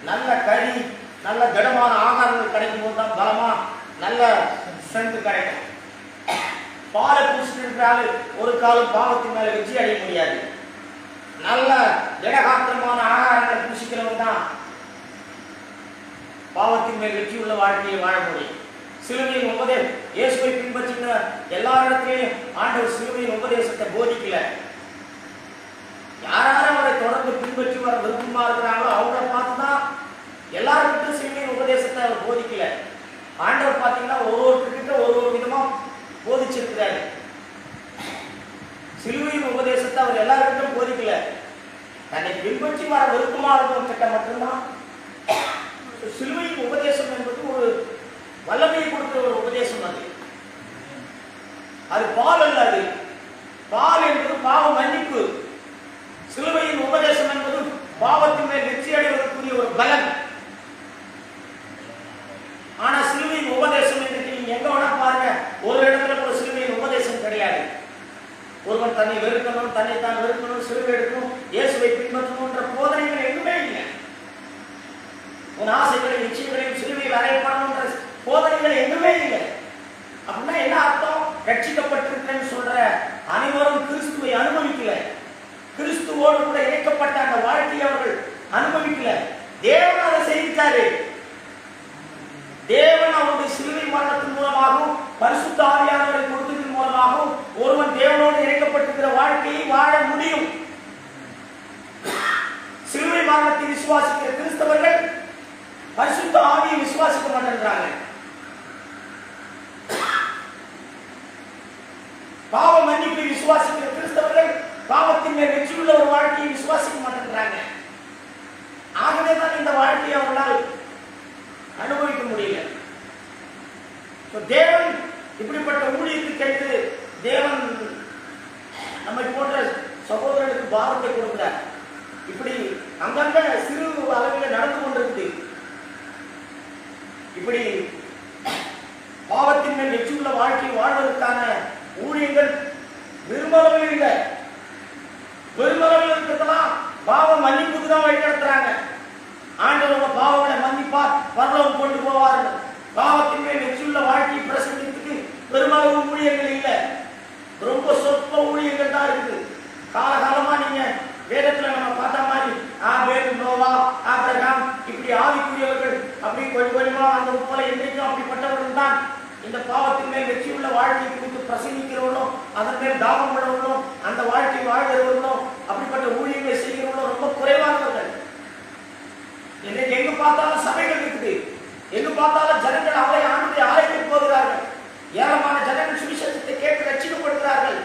நல்ல கறி, நல்ல திடமான ஆகாரங்கள் கிடைக்கும் போது தான் பலமா நல்ல ஸ்ட்ரென்த் கிடைக்கும். பாலை குடிச்சிட்டு இருக்கிறாரு ஒரு காலம் பாவத்தின் மேல வெற்றி அடைய முடியாது. நல்ல திடகாத்திரமான ஆகாரங்களை குடிச்சிக்கிறவங்க தான் பாவத்தின் மேல் வெற்றி உள்ள வாழ்க்கையை வாழ முடியும். சிலுவையின் உபதேசம், இயேசுவை பின்பற்றின எல்லா இடத்திலையும் ஆண்டவர் சிலுவையின் உபதேசத்தை போதிக்கல. யாராரும் அவரை தொடர்ந்து பின்பற்றி வர விருப்பமா இருக்கிறாங்களோ அவங்கள பார்த்துதான் எல்லாருக்கிட்டும் சிலுவையின் உபதேசத்தை அவர் போதிக்கல. ஆண்டவர் பார்த்தீங்கன்னா ஒவ்வொருத்தர்கிட்ட ஒரு விதமா போதிச்சிருக்கிறாரு. சிலுவையின் உபதேசத்தை அவர் எல்லாருக்கிட்டும் போதிக்கல. தன்னை பின்பற்றி வர விருப்பமா இருக்கும் கிட்ட மட்டும்தான். சிலுவையின் உபதேசம் என்பது ஒரு வல்லமையை கொடுக்கிற ஒரு உபதேசம். அது பால் அல்ல. அது பால் என்பது பாவ மன்னிப்பு. சிலுவையின் உபதேசம் என்பது பாவத்தின் மேல் வெற்றி அடைவதற்குரிய ஒரு பலன். ஆனா சிலுவையின் உபதேசம் இன்றைக்கு நீங்க எங்க வேணா பாருங்க, ஒரு இடத்துல கூட சிலுவையின் உபதேசம் கிடையாது. ஒருவன் தன்னை வெறுக்கணும், தன்னை தான் வெறுக்கணும், சிலுவை எடுக்கணும், இயேசுவை பின்பற்றணும்ன்ற போதனைகள் எதுவுமே இல்லை. உன் ஆசைகளையும் நிச்சயங்களையும் சிலுவையில் அறையப்படணும்ன்ற போதனைகள் எதுவுமே இல்லை. அப்படின்னா என்ன அர்த்தம்? ரட்சிக்கப்பட்டிருக்கிறேன்னு சொல்ற அனைவரும் கிறிஸ்துவை அனுபவிக்கல. கிறிஸ்துவோடு கூட இணைக்கப்பட்ட அந்த வாழ்க்கையை அவர்கள் அனுபவிக்கல. தேவன் அதை செய்தாரு. தேவன் அவருடைய சிலுவை மரணத்தின் மூலமாகவும் பரிசுத்த ஆவியானவரை கொடுத்ததன் மூலமாகவும் ஒருவன் தேவனோடு இணைக்கப்பட்டிருக்கிற வாழ்க்கையை வாழ முடியும். சிலுவை மரணத்தை விசுவாசிக்கிற கிறிஸ்தவர்கள் பரிசுத்த ஆவியை விசுவாசிக்க மாட்டேங்கிறாங்க. பாவ மன்னிப்பை விசுவாசிக்கிற கிறிஸ்தவர்கள் பாவத்தின் மேல் வெற்றியுள்ள ஒரு வாழ்க்கையை விசுவாசிக்க மாட்டேங்கிறாங்க. ஆகவேதான் இந்த வாழ்க்கையை அவர்களால் அனுபவிக்க முடியல. தேவன் இப்படிப்பட்ட ஊழியத்துக்கு தேவன் நம்மை போன்ற சகோதரர்களுக்கு பாரத்தை கொடுக்கிறார். இப்படி அங்கங்க சிறு அளவில் நடந்து கொண்டிருக்கு. இப்படி பாவத்தின் மேல் வெற்றியுள்ள வாழ்க்கை வாழ்வதற்கான ஊழியங்கள் பெருமளவில் இல்லை. பெருமளவில் இருக்கிறதெல்லாம் பாவம் மன்னிப்புக்கு தான் வழி நடத்துறாங்க. ஆண்டவர் பாவங்களை மன்னிப்பார், பரலோகம் கொண்டு போவார்கள். பாவத்தின் மேல் வெற்றியுள்ள வாழ்க்கையை பிரசங்கித்துக்கு பெருமளவு ஊழியர்கள் இல்லை. ரொம்ப சொற்ப ஊழியர்கள் தான் இருக்குது. காலகாலமா நீங்க வேதத்துல நம்ம பார்த்த மாதிரி ஆபேல், நோவா, ஆபிரகாம் இப்படி ஆவிக்குரியவர்கள் அப்படி கொஞ்சம் கொஞ்சமா அந்த போல என்றைக்கும் அப்படிப்பட்டவர்கள் தான் இந்த பாவத்தின் மேல் வெற்றியுள்ள வாழ்க்கை குறித்து பிரசங்கிக்கிறவர்களும் அதன் மேல் தாபம் உள்ளவர்களும் அந்த வாழ்க்கை வாழ்கிறவர்களும் அப்படிப்பட்ட ஊழியர்களை செய்கிறவர்களும் ரொம்ப குறைவானவர்கள். இன்னைக்கு எங்கு பார்த்தாலும் சபைகள் இருக்குது. எங்கு பார்த்தாலும் ஜனங்கள் அவரை ஆண்டு ஆலயத்துக்கு போகிறார்கள். ஏராளமான ஜனங்கள் சுவிசேஷத்தை கேட்டு ரட்சிக்கப்படுகிறார்கள்.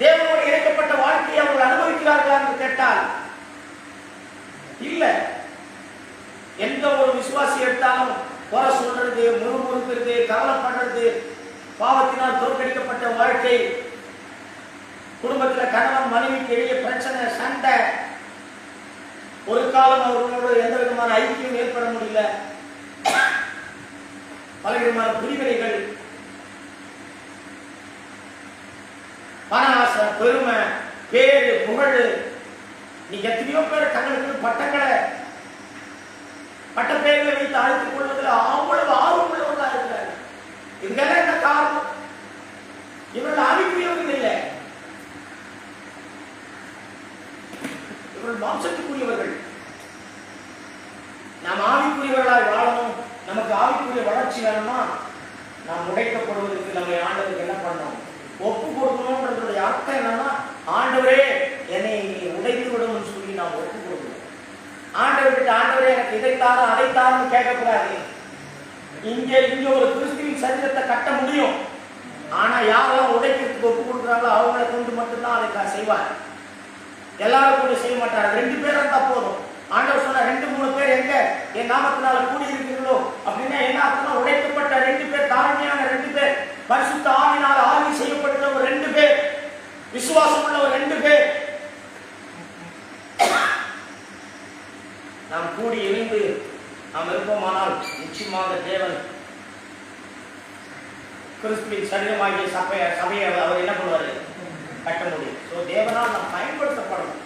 தேவனோடு இணைக்கப்பட்ட வாழ்க்கையை அவர்கள் அனுபவிக்கிறார்களா என்று கேட்டால் இல்ல. எந்த ஒரு விசுவாசி எடுத்தாலும் குறை சொல்றது, முறுமுறுக்கிறது, கவலைப்படுறது, பாவத்தினால் தோற்கடிக்கப்பட்ட வாழ்க்கை, குடும்பத்தில் கணவன் மனைவிக்கு இடையே பிரச்சனை, சண்டை, ஒரு காலம் அவர்களோடு எந்த விதமான ஐக்கியம் ஏற்பட முடியல, பலவிதமான பிரிவினைகள், பண ஆசை, பெருமை, பேரு, புகழ். நீங்க எத்தனையோ பேர் தங்களுக்கு பட்டங்களை பட்டப்பெயர்களை வைத்து அழைத்துக் கொள்வதில் அவ்வளவு ஆர்வம் உள்ளவர்களாக இருக்கிறார்கள். இதுக்கெல்லாம் என்ன காரணம்? இவர்கள் ஆவிக்குரியவர்கள் இல்லை, இவர்கள் மாம்சத்துக்குரியவர்கள். நாம் ஆவிக்குரியவர்களாய் வாழணும். நமக்கு ஆவிக்குரிய வளர்ச்சி வேணும்னா நாம் உடைக்கப்படுவதற்கு நம்மை ஆண்டவருக்கு என்ன பண்ணணும்? ஒப்பு கொடுக்கணும்ன்றதுடைய அர்த்தம் என்னன்னா, ஆண்டவரே என்னை உடைத்து விடணும்னு சொல்லி நாம் ஒப்பு கொடுக்கணும். ஆண்டவர்கிட்ட ஆண்டவரே எனக்கு இதைத்தாரும் அதைத்தாரும் கேட்கக்கூடாது. இங்க ஒரு கிறிஸ்துவின் சரீரத்தை கட்ட முடியும். ஆனா யாரெல்லாம் உடைக்கிறதுக்கு ஒப்பு கொடுக்குறாங்களோ அவங்களை கொண்டு மட்டும்தான் அதை செய்வார். எல்லாரும் கொண்டு செய்ய மாட்டார். 2 பேர் இருந்தா போதும். ஆண்டவர் சொன்ன 2-3 பேர் எங்க என் நாமத்தினால கூடி இருக்கிறீர்களோ அப்படின்னா என்ன அர்த்தம்? உடைக்கப்பட்ட 2 பேர், தாழ்மையான 2 பேர், பரிசுத்த ஆவியினால் ஆவி செய்யப்பட்ட ஒரு 2 பேர், விசுவாசம் உள்ள ஒரு 2 பேர், நாம் கூடி இணைந்து நாம் இருப்போமானால் நிச்சயமாக தேவன் கிறிஸ்துவின் சரீரமாகிய சபையை அவர் என்ன பண்ணுவார்? கட்ட முடியும். ஸோ தேவனால் நாம் பயன்படுத்தப்படணும்.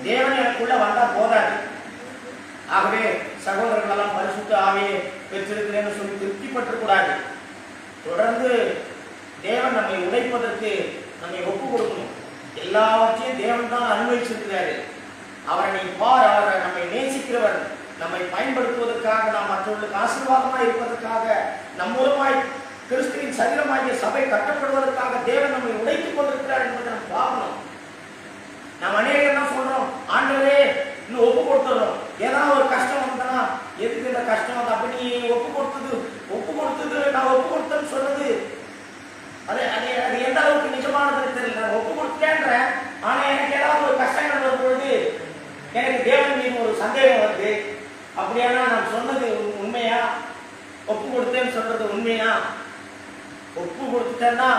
தேவன் எனக்குள்ள வந்தால் போதாது. ஆகவே சகோதரர்களெல்லாம் பரிசுத்த ஆவியை பெற்றிருக்கிறேன்னு சொல்லி திருப்திப்பற்றக்கூடாது. தொடர்ந்து தேவன் நம்மை உடைப்பதற்கு நம்மை ஒப்பு கொடுக்கணும். எல்லாவற்றையும் தேவன் தான் அனுபவிச்சிருக்கிறாரு. அவரை நீ பார், அவரை நம்மை நேசிக்கிறவர், நம்மை பயன்படுத்துவதற்காக, நாம் மற்றவர்களுக்கு ஆசீர்வாதமாய் இருப்பதற்காக, நம் மூலமாய் கிறிஸ்துவின் சரீரமாகிய சபை கட்டப்படுவதற்காக தேவன் நம்மை உடைத்துக் கொண்டிருக்கிறார் என்பதை நம்ம பார்க்கணும். நாம் அநேகம் தான் சொல்றோம், ஆண்டவரே இன்னும் ஒப்பு கொடுத்துறோம். ஏதாவது ஒரு கஷ்டம் வந்தனா, எதுக்கு இந்த கஷ்டம் வந்து அப்படி நீ ஒப்பு கொடுத்தது நான் ஒப்பு கொடுத்தேன்னு சொன்னது அது எந்த அளவுக்கு நிஜமானதுன்னு தெரியல. நான் ஒப்பு கொடுத்தேன்றேன், ஆனா எனக்கு ஏதாவது ஒரு கஷ்டங்கள் வரும் பொழுது எனக்கு தேவன் மீது ஒரு சந்தேகம் வருது. அப்படியானா நான் சொன்னது உண்மையா? ஒப்பு கொடுத்தேன்னு சொல்றது உண்மையா? ஒப்பு கொடுத்துட்டேன்னா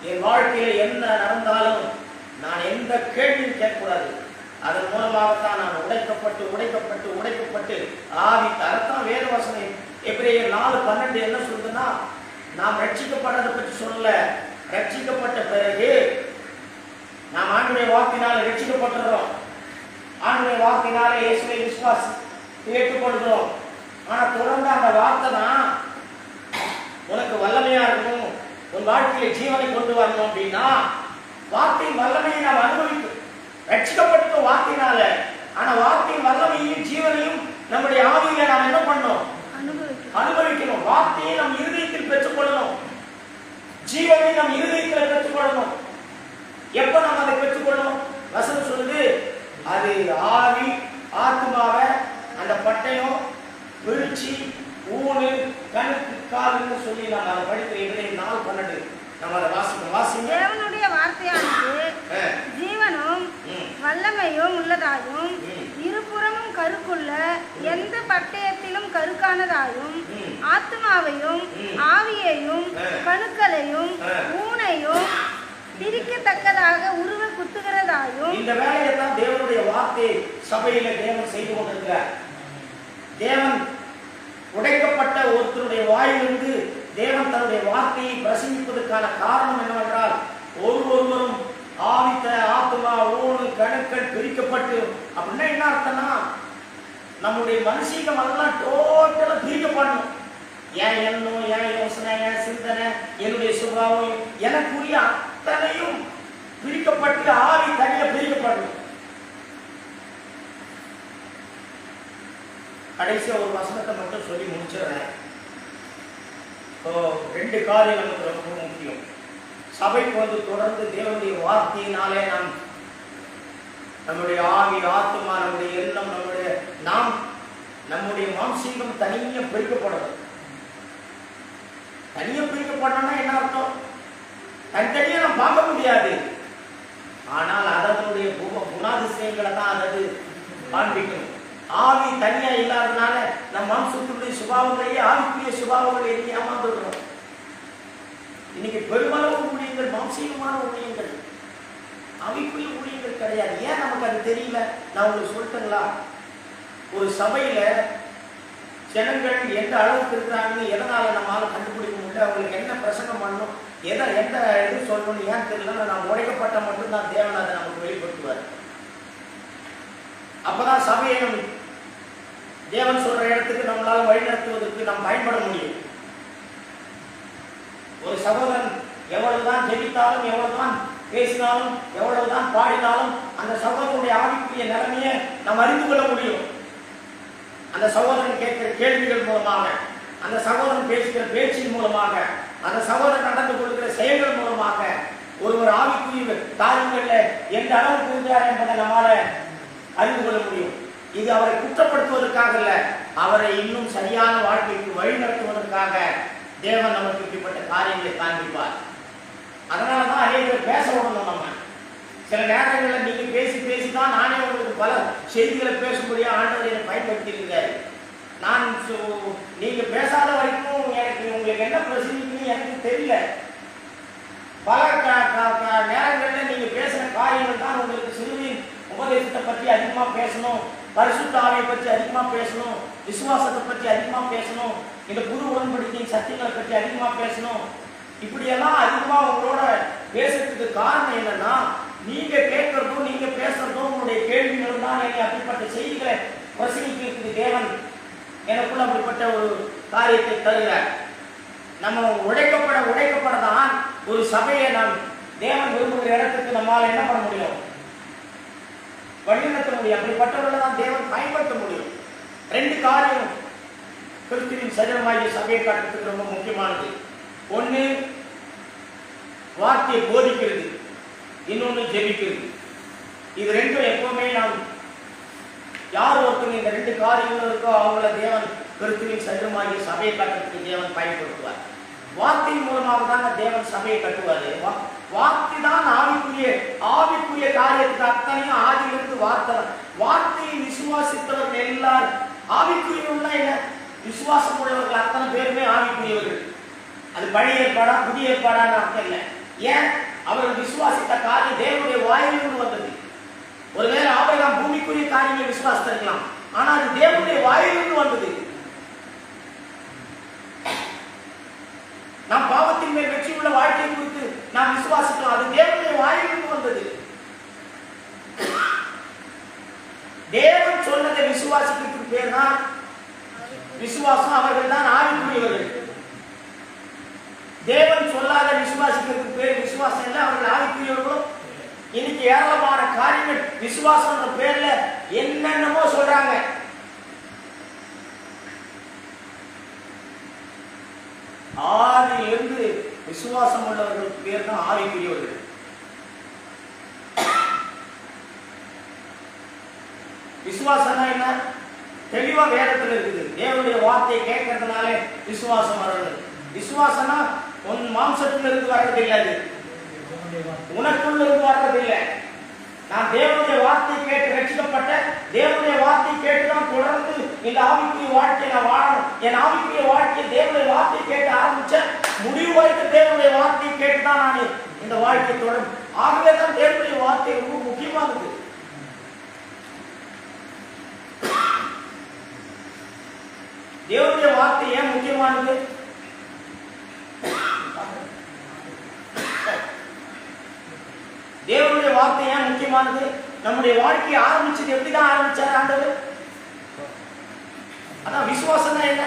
என் வாழ்க்கையில என்ன நடந்தாலும் நான் எந்த கேள்வியும் கேட்கக்கூடாது. அதன் மூலமாகத்தான் நான் உடைக்கப்பட்டு ஆவி தரத்தான் வேத வசனம் எபிரேயர் 4:12 என்ன சொல்றதுன்னா, நாம் ரட்சிக்கப்பட்டதை பற்றி சொல்லல. ரட்சிக்கப்பட்ட பிறகு நாம் ஆண்டவருடைய வாக்கினால ரட்சிக்கப்பட்டுறோம். ஆண்டவருடைய வாக்கினால இயேசுவை ஏற்றுக்கொள்கிறோம். ஆனா தொடர்ந்து அந்த வார்த்தை தான் உனக்கு வல்லமையா இருக்கணும், உன் வாழ்க்கையில ஜீவனை கொண்டு வரணும் அப்படின்னா வார்த்தையின் வல்லமையை நாம் அனுபவிக்கும். ரட்சிக்கப்பட்ட வார்த்தையினால, ஆனா வார்த்தையின் வல்லமையும் ஜீவனையும் நம்முடைய ஆவியில நாம் என்ன பண்ணணும்? அனுபவிக்கணும். வார்த்தையை நம் இருதயத்தில் பெற்றுக்கொள்ளணும், ஜீவனை நம் இருதயத்தில் பெற்றுக்கொள்ளணும். எப்ப நாம் அதை பெற்றுக்கொள்ளணும்? வசனம் சொல்லுது, அது ஆவி ஆத்மாவை அந்த பட்டயம் விழிச்சி ஊனு கணுக்கு காலுன்னு சொல்லி நாம் அதை படிக்கிற 4:12 நம்ம அதை வாசிக்க தேவனுடைய வார்த்தையானது ஜீவனும் வல்லமையும் உள்ளதாயும் இருபுறமும் கருக்குள்ள எந்த பட்டயத்திலும் கருக்கானதாயும் ஆத்மாவையும் ஆவியையும் கணுக்களையும் ஊனையும் பிரிக்கத்தக்கதாக உருவ குத்துகிறதாயும். இந்த வேலையை தான் தேவனுடைய வார்த்தை சபையில தேவன் செய்து கொண்டிருக்கிறார். தேவன் உடைக்கப்பட்ட ஒருத்தருடைய வாயிலிருந்து தேவன் தன்னுடைய வார்த்தையை பிரசங்கிப்பதற்கான காரணம் என்னவென்றால், ஒருவரும் ஆவித்த ஆத்மா ஊனு கணுக்கள் பிரிக்கப்பட்டு. அப்படின்னா என்ன அர்த்தம்னா, நம்முடைய மனுஷீகம் எல்லாம் டோட்டலா பிரிக்கப்படணும். என் எண்ணம், என் யோசனை, என் சிந்தனை, என்னுடைய சுபாவம், எனக்குரிய அத்தனையும் பிரிக்கப்பட்டு ஆவி தனியா பிரிக்கப்படணும். கடைசியா ஒரு வசனத்தை மட்டும் சொல்லி முடிச்சிடுறேன். 2 காரியம் நமக்கு ரொம்ப முக்கியம். சபைக்கு வந்து தொடர்ந்து தேவனுடைய வார்த்தையினாலே நாம் நம்முடைய ஆவி ஆத்மா, நம்முடைய எண்ணம், நம்முடைய மாம்சீகம் தனியா பிரிக்கப்படணும். தனியா பிரிக்கப்படணும்னா என்ன அர்த்தம்? தனித்தனியா நாம் பார்க்க முடியாது. ஆனால் அதனுடைய குணாதிசயங்களை தான் அதது காண்பிக்கணும். ஆவி தனியா இல்லாததுனால நம் மாம்சத்துடைய சுபாவங்களையே ஆவிக்குரிய சுபாவங்களை ஏமாந்துடுறோம். இன்னைக்கு பெருமளவு ஊழியங்கள் மாம்சீகமான ஊழியங்கள், ஆவிக்குரிய ஊழியங்கள் கிடையாது. ஏன் நமக்கு அது தெரியல? நான் உங்களுக்கு சொல்லிட்டேங்களா? ஒரு சபையில ஜனங்கள் எந்த அளவுக்கு இருக்கிறாங்கன்னு எதனால நம்மளால கண்டுபிடிக்க முடியல. அவங்களுக்கு என்ன பிரசங்கம் பண்ணணும், எந்த இது சொல்லணும்னு ஏன் தெரியல. நாம் உடைக்கப்பட்ட மட்டும்தான் தேவன் அதை நமக்கு வெளிப்படுத்துவார். அப்பதான் சபையை தேவன் சொல்ற இடத்துக்கு நம்மளால வழிநடத்துவதற்கு நாம் பயன்பட முடியும். ஒரு சகோதரன் எவ்வளவுதான் ஜெபித்தாலும், எவ்வளவுதான் பேசினாலும், எவ்வளவுதான் பாடினாலும் அந்த சகோதரனுடைய ஆவிக்குரிய நிலைமையை நாம் அறிந்து கொள்ள முடியும். அந்த சகோதரன் கேட்கிற கேள்விகள் மூலமாக, அந்த சகோதரன் பேசுகிற பேச்சின் மூலமாக, அந்த சகோதரன் நடந்து கொள்கிற செயல்கள் மூலமாக ஒருவர் ஆவிக்குரிய காரியங்கள்ல எந்த அளவுக்கு இருந்தார் என்பதை நம்மால அறிந்து கொள்ள முடியும். இது அவரை குற்றப்படுத்துவதற்காக இல்ல, அவரை இன்னும் சரியான வாழ்க்கைக்கு வழிநடத்துவதற்காக தேவன் நமக்கு இப்படிப்பட்ட காரியங்களை காண்பிப்பார். அதனாலதான் அநேகர் பேச விடணும். நம்ம சில நேரங்களில் நீங்க பேசிதான் நானே உங்களுக்கு பல செய்திகளை பேசும்படியா ஆண்டவர் என்னை பயன்படுத்தியிருக்காரு. நான் நீங்க பேசாத வரைக்கும் எனக்கு உங்களுக்கு என்ன பிரச்சனைன்னு எனக்கு தெரியல. பல நேரங்களில் நீங்க பேசுற காரியங்கள் தான் உங்களுக்கு சிலுவையின் உபதேசத்தை பற்றி அதிகமா பேசணும், பரிசுத்த ஆவியை பற்றி அதிகமா பேசணும், விசுவாசத்தை பற்றி அதிகமா பேசணும், இந்த புது உடன்படிக்கையின் சத்தியங்களை பற்றி அதிகமா பேசணும். இப்படியெல்லாம் அதிகமா உங்களோட பேசுறதுக்கு காரணம் என்னன்னா, நீங்க கேட்கறதும் நீங்க பேசுறதும் உங்களுடைய கேள்விகளும் தான் என்னை அப்படிப்பட்ட செய்திகளை பிரசங்கிக்கிறதுக்கு தேவன் எனக்குள்ள அப்படிப்பட்ட ஒரு காரியத்தை தருகிறார். நம்ம உடைக்கப்படதான் ஒரு சபையை நாம் தேவன் விரும்புகிற இடத்துக்கு நம்மால் என்ன பண்ண முடியும், வழிநடத்த முடியும். அப்படிப்பட்டவர்களை தான் தேவன் பயன்படுத்த முடியும். ரெண்டு காரியம் கிறிஸ்துவின் சரீரமாகிய சபையை காட்டுறதுக்கு ரொம்ப முக்கியமானது. ஒன்று வார்த்தையை போதிக்கிறது, இன்னொன்று ஜெபிக்கிறது. இது ரெண்டும் எப்பவுமே நாம் யார் ஒருத்தங்க இந்த ரெண்டு காரியங்களும் இருக்கோ அவங்கள தேவன் கிறிஸ்துவின் சரீரமாகிய சபையை காட்டுறதுக்கு தேவன் பயன்படுத்துவார். வார்த்தையின் மூலமாக தான் தேவன் சபையை கட்டுவாரு. வார்த்தை தான் ஆவிக்குரிய காரியத்துக்கு அத்தனையும் ஆதியிலிருந்து வார்த்தை. வார்த்தையை விசுவாசித்தவர்கள் எல்லாரும் ஆவிக்குரியவர்கள் என்ன, விசுவாசம் உள்ளவர்கள் அத்தனை பேருமே ஆவிக்குரியவர்கள். அது பழைய ஏற்பாடா புதிய ஏற்பாடான்னு அர்த்தம் இல்லை. ஏன், அவர்கள் விசுவாசித்த காரியம் தேவனுடைய வாயிலிருந்து வந்தது. ஒருவேளை ஆபிரகாம் பூமிக்குரிய காரியங்களை விசுவாசித்திருக்கலாம், ஆனா அது தேவனுடைய வாயிலிருந்து வந்தது. நாம் பாவத்தின் மேல் வெற்றி உள்ள வாழ்க்கை குறித்து நாம் விசுவாசிக்கலாம், அது தேவனுடைய வாயிலிருந்து வந்தது. தேவன் சொன்னதை விசுவாசிக்கிறதுக்கு பேர் தான் விசுவாசம். அவர்கள் தான் ஆவிக்குரியவர்கள். தேவன் சொல்லாத விசுவாசிக்கிறதுக்கு பேர் விசுவாசம் இல்லை, அவர்கள் ஆவிக்குரியவர்களும். இன்னைக்கு ஏராளமான காரியங்கள் விசுவாசம் பேர்ல என்னென்னமோ சொல்றாங்க. ஆதியிலிருந்து விசுவாசம் உள்ளவர்களுக்கு பேர் தான் ஆவிக்குரியவர்கள். விசுவாசம்னா என்ன, தெளிவா வேதத்தில் இருக்குது. தேவனுடைய வார்த்தையை கேட்கறதுனாலே விசுவாசம் வர்றது. விசுவாசம்னா உன் மாம்சத்துல இருந்து வர்றதில்லை, அது உனக்குள்ள இருந்து வர்றதில்லை. நான் தேவனுடைய வார்த்தையை கேட்டு ரட்சிக்கப்பட்ட, தேவனுடைய வார்த்தையை கேட்டுதான் தொடர்ந்து இந்த ஆவிக்குரிய வாழ்க்கையை நான் வாழணும். என் ஆவிக்குரிய வாழ்க்கையை தேவனுடைய வார்த்தையை கேட்டு ஆரம்பிச்ச முடிவு வரைக்கும் தேவனுடைய வார்த்தையை கேட்டுதான் நான் இந்த வாழ்க்கையை தொடரும். ஆகவே தான் தேவனுடைய வார்த்தை ரொம்ப முக்கியமானது. தேவனுடைய வார்த்தை ஏன் முக்கியமானது? தேவனுடைய வார்த்தை ஏன் முக்கியமானது? நம்முடைய வாழ்க்கையை ஆரம்பிச்சது எப்படிதான் ஆரம்பிச்சாரு ஆண்டவர்? அதான் விசுவாசம் தான் என்ன,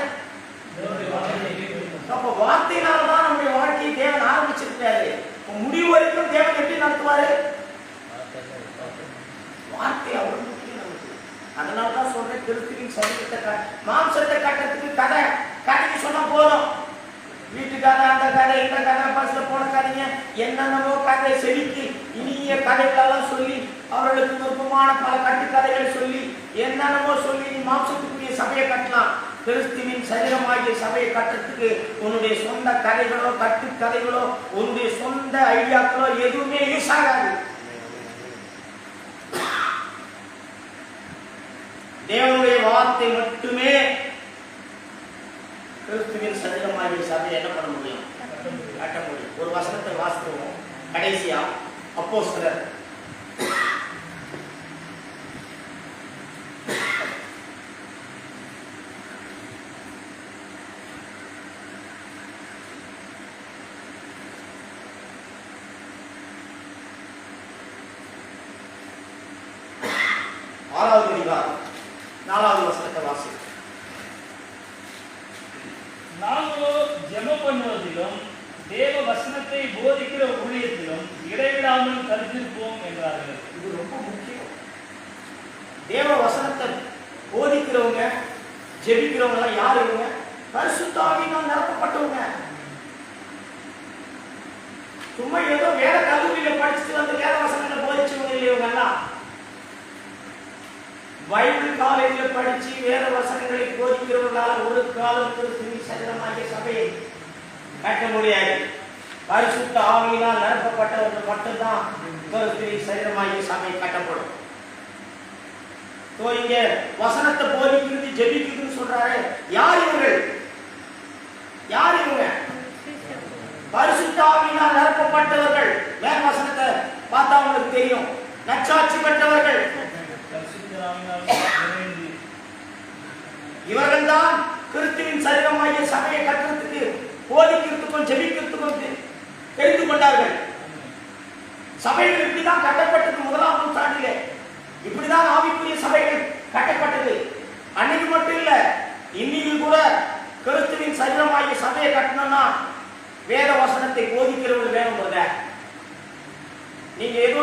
அப்ப வார்த்தையினால்தான் நம்முடைய வாழ்க்கையை தேவன் ஆரம்பிச்சிருக்காரு. முடிவு வரைக்கும் தேவன் எப்படி நடத்துவாரு? வார்த்தை அவ்வளவு முக்கியம் நமக்கு. அதனாலதான் சொல்றேன், கிறிஸ்துவின் சரீரத்தை மாம்சத்தை கட்டுறதுக்கு கதைக்கு சொன்னா போதும். வீட்டுக்காக அந்த கதை, இந்த கதை, பஸ்ல போன கதைங்க, என்னென்னமோ கதை செலுத்தி இனிய கதைகளெல்லாம் சொல்லி அவர்களுக்கு விருப்பமான பல கட்டுக்கதைகளை சொல்லி என்னென்னமோ சொல்லி நீ மாம்சத்துக்குரிய சபையை கட்டலாம். கிறிஸ்துவின் சரீரமாகிய சபையை கட்டுறதுக்கு உன்னுடைய சொந்த கதைகளோ கட்டுக்கதைகளோ உன்னுடைய சொந்த ஐடியாக்களோ எதுவுமே யூஸ் ஆகாது. தேவனுடைய வார்த்தை மட்டுமே கிறிஸ்துவின் சரீரமாகிய சபையை என்ன பண்ண முடியும்? கட்ட முடியும். ஒரு வசனத்தை வாசிக்கிறோம் கடைசியா, அப்போஸ்தலர் 6வது அதிகாரம் 4வது வசனத்தை வாசிக்கிறோம். நாங்களோ ஜெபம் பண்ணுவதிலும் தேவ வசனத்தை போதிக்கிற ஊழியத்திலும் இடைவிடாமல் கருத்திருப்போம் என்றார்கள். இது ரொம்ப முக்கியம். தேவ வசனத்தை போதிக்கிறவங்க, ஜெபிக்கிறவங்க யார்? இவங்க பரிசுத்த ஆவியினால் நிரப்பப்பட்டவங்க. சும்மா ஏதோ வேற கல்லூரியில படிச்சுட்டு வந்து வேத வசனங்களை போதிச்சவங்க இவங்க எல்லாம். பைபிள் காலேஜில் படிச்சு வேத வசனங்களை போதிக்கிறவர்களால் ஒரு காலம் கிறிஸ்துவின் சரீரமாகிய சபையை கட்ட முடியாது. பரிசுத்த ஆவியினால் நிரப்பப்பட்டவர்கள் மட்டும்தான் கிறிஸ்துவின் சரீரமாகிய சபை கட்டப்படும். இங்க வசனத்தை போதிக்கிறது, ஜெபிக்கிறதுன்னு சொல்றாரு. யார் இவர்கள்? யார் இவங்க? பரிசுத்த ஆவியினால் நிரப்பப்பட்டவர்கள். வேற வசனத்தை பார்த்தா உங்களுக்கு தெரியும். நற்சாட்சி பெற்றவர்கள். இவர்கள்தான் கிறிஸ்துவின் சரீரமாகிய சபையை கட்டுறதுக்கு, போதிக்கிறதுக்கும் ஜெபிக்கிறதுக்கும் தெரிந்து கொண்டார்கள். சபைகள் இப்படிதான் கட்டப்பட்டது. முதலாம் நூற்றாண்டிலே இப்படிதான் ஆவிக்குரிய சபைகள் கட்டப்பட்டது. அன்னைக்கு மட்டும் இல்ல, இன்னைக்கு கூட கிறிஸ்துவின் சரீரமாகிய சபையை கட்டணும்னா வேத வசனத்தை போதிக்கிறவர்கள் வேணும். நீங்க ஏதோ